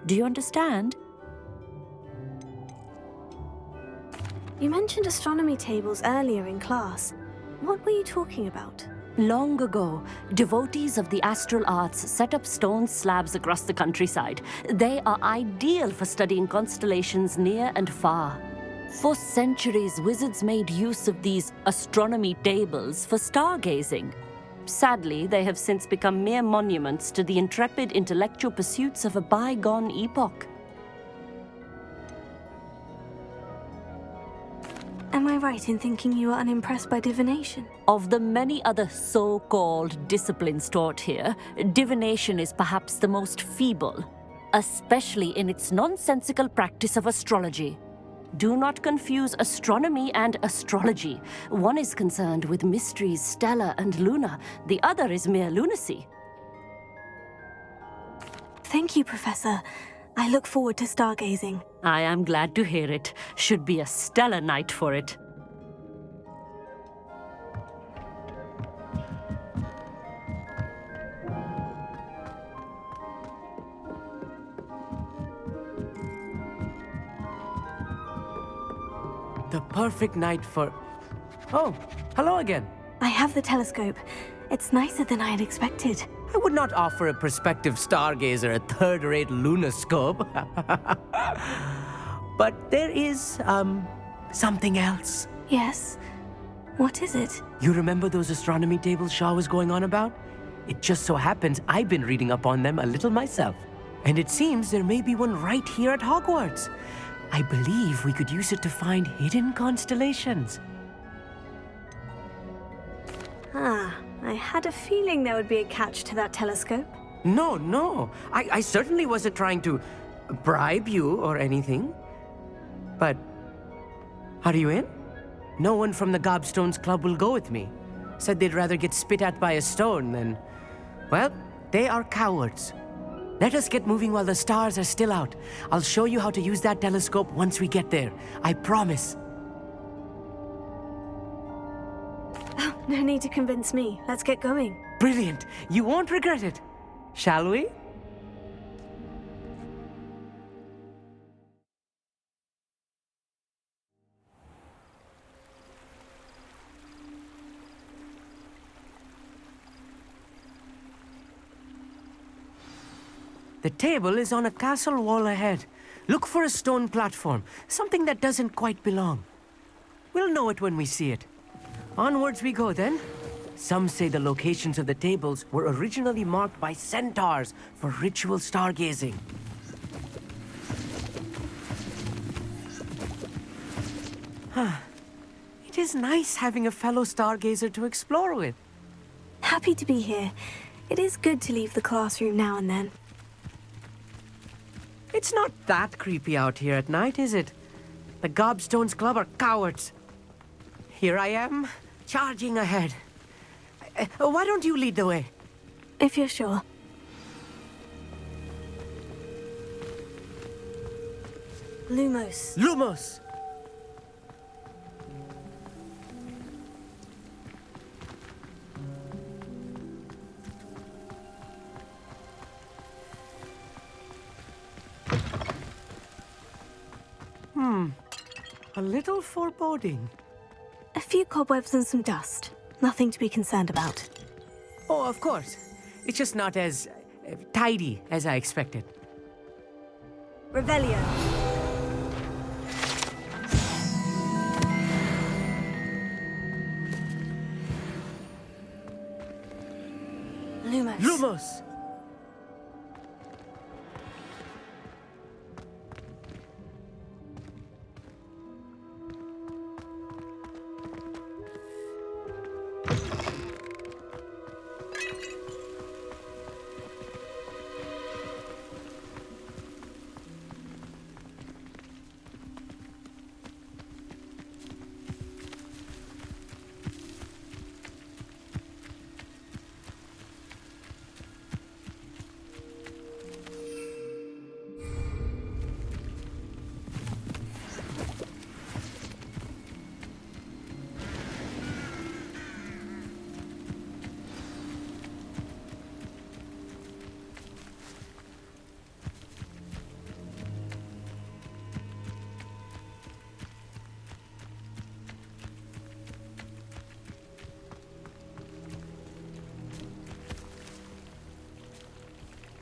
Do you understand? You mentioned astronomy tables earlier in class. What were you talking about? Long ago, devotees of the astral arts set up stone slabs across the countryside. They are ideal for studying constellations near and far. For centuries, wizards made use of these astronomy tables for stargazing. Sadly, they have since become mere monuments to the intrepid intellectual pursuits of a bygone epoch. Am I right in thinking you are unimpressed by divination? Of the many other so-called disciplines taught here, divination is perhaps the most feeble, especially in its nonsensical practice of astrology. Do not confuse astronomy and astrology. One is concerned with mysteries stellar and lunar. The other is mere lunacy. Thank you, Professor. I look forward to stargazing. I am glad to hear it. Should be a stellar night for it. The perfect night for... Oh, hello again. I have the telescope. It's nicer than I had expected. I would not offer a prospective stargazer a third-rate lunoscope. But there is, something else. Yes? What is it? You remember those astronomy tables Shah was going on about? It just so happens I've been reading up on them a little myself. And it seems there may be one right here at Hogwarts. I believe we could use it to find hidden constellations. I had a feeling there would be a catch to that telescope. No. I certainly wasn't trying to bribe you or anything. But, are you in? No one from the Gobstones Club will go with me. Said they'd rather get spit at by a stone than... Well, they are cowards. Let us get moving while the stars are still out. I'll show you how to use that telescope once we get there. I promise. Oh, no need to convince me. Let's get going. Brilliant. You won't regret it. Shall we? The table is on a castle wall ahead. Look for a stone platform, something that doesn't quite belong. We'll know it when we see it. Onwards we go then. Some say the locations of the tables were originally marked by centaurs for ritual stargazing. It is nice having a fellow stargazer to explore with. Happy to be here. It is good to leave the classroom now and then. It's not that creepy out here at night, is it? The Gobstones Club are cowards. Here I am, charging ahead. Why don't you lead the way? If you're sure. Lumos. Lumos! A little foreboding. A few cobwebs and some dust. Nothing to be concerned about. Oh, of course. It's just not as tidy as I expected. Revelio. Lumos. Lumos!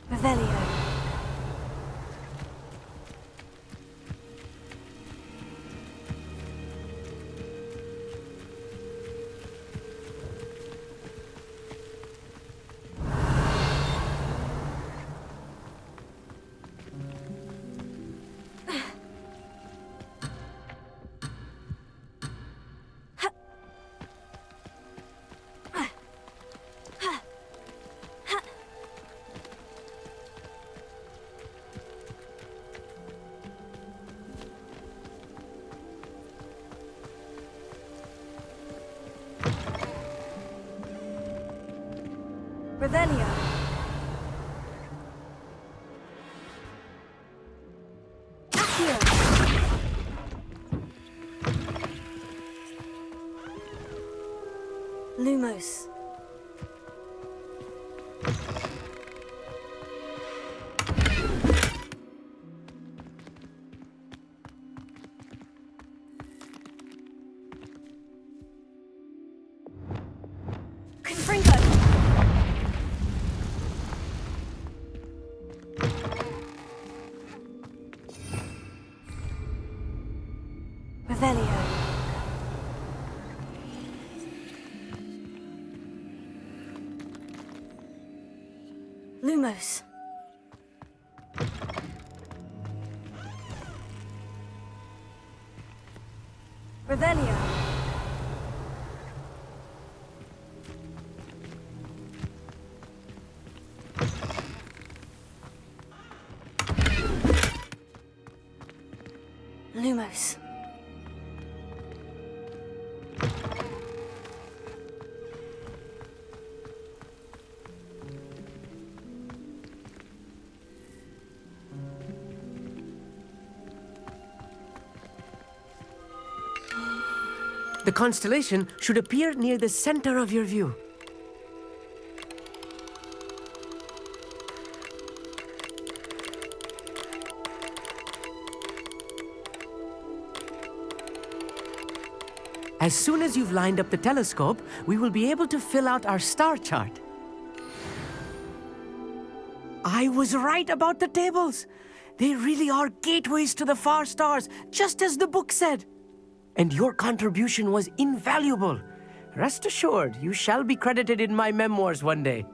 Revelio. Revelio. Accio. Lumos. Confringo. Revelio. Lumos. Revelio. Lumos. The constellation should appear near the center of your view. As soon as you've lined up the telescope, we will be able to fill out our star chart. I was right about the tables. They really are gateways to the far stars, just as the book said. And your contribution was invaluable. Rest assured, you shall be credited in my memoirs one day.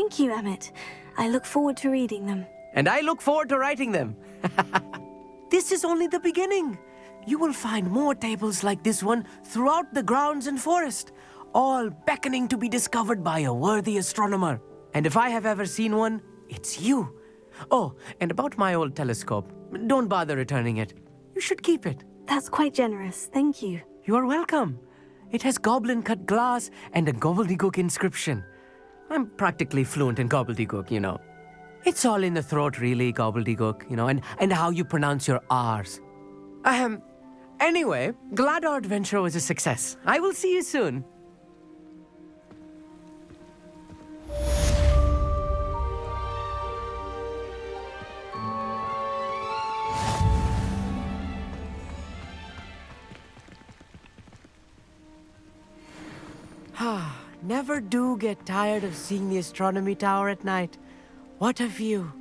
Thank you, Emmett. I look forward to reading them. And I look forward to writing them. This is only the beginning. You will find more tables like this one throughout the grounds and forest, all beckoning to be discovered by a worthy astronomer. And if I have ever seen one, it's you. Oh, and about my old telescope, don't bother returning it. You should keep it. That's quite generous. Thank you. You are welcome. It has goblin-cut glass and a gobbledygook inscription. I'm practically fluent in gobbledygook, you know. It's all in the throat, really, gobbledygook, you know, and how you pronounce your R's. Anyway, glad our adventure was a success. I will see you soon. Never do get tired of seeing the astronomy tower at night. What a view.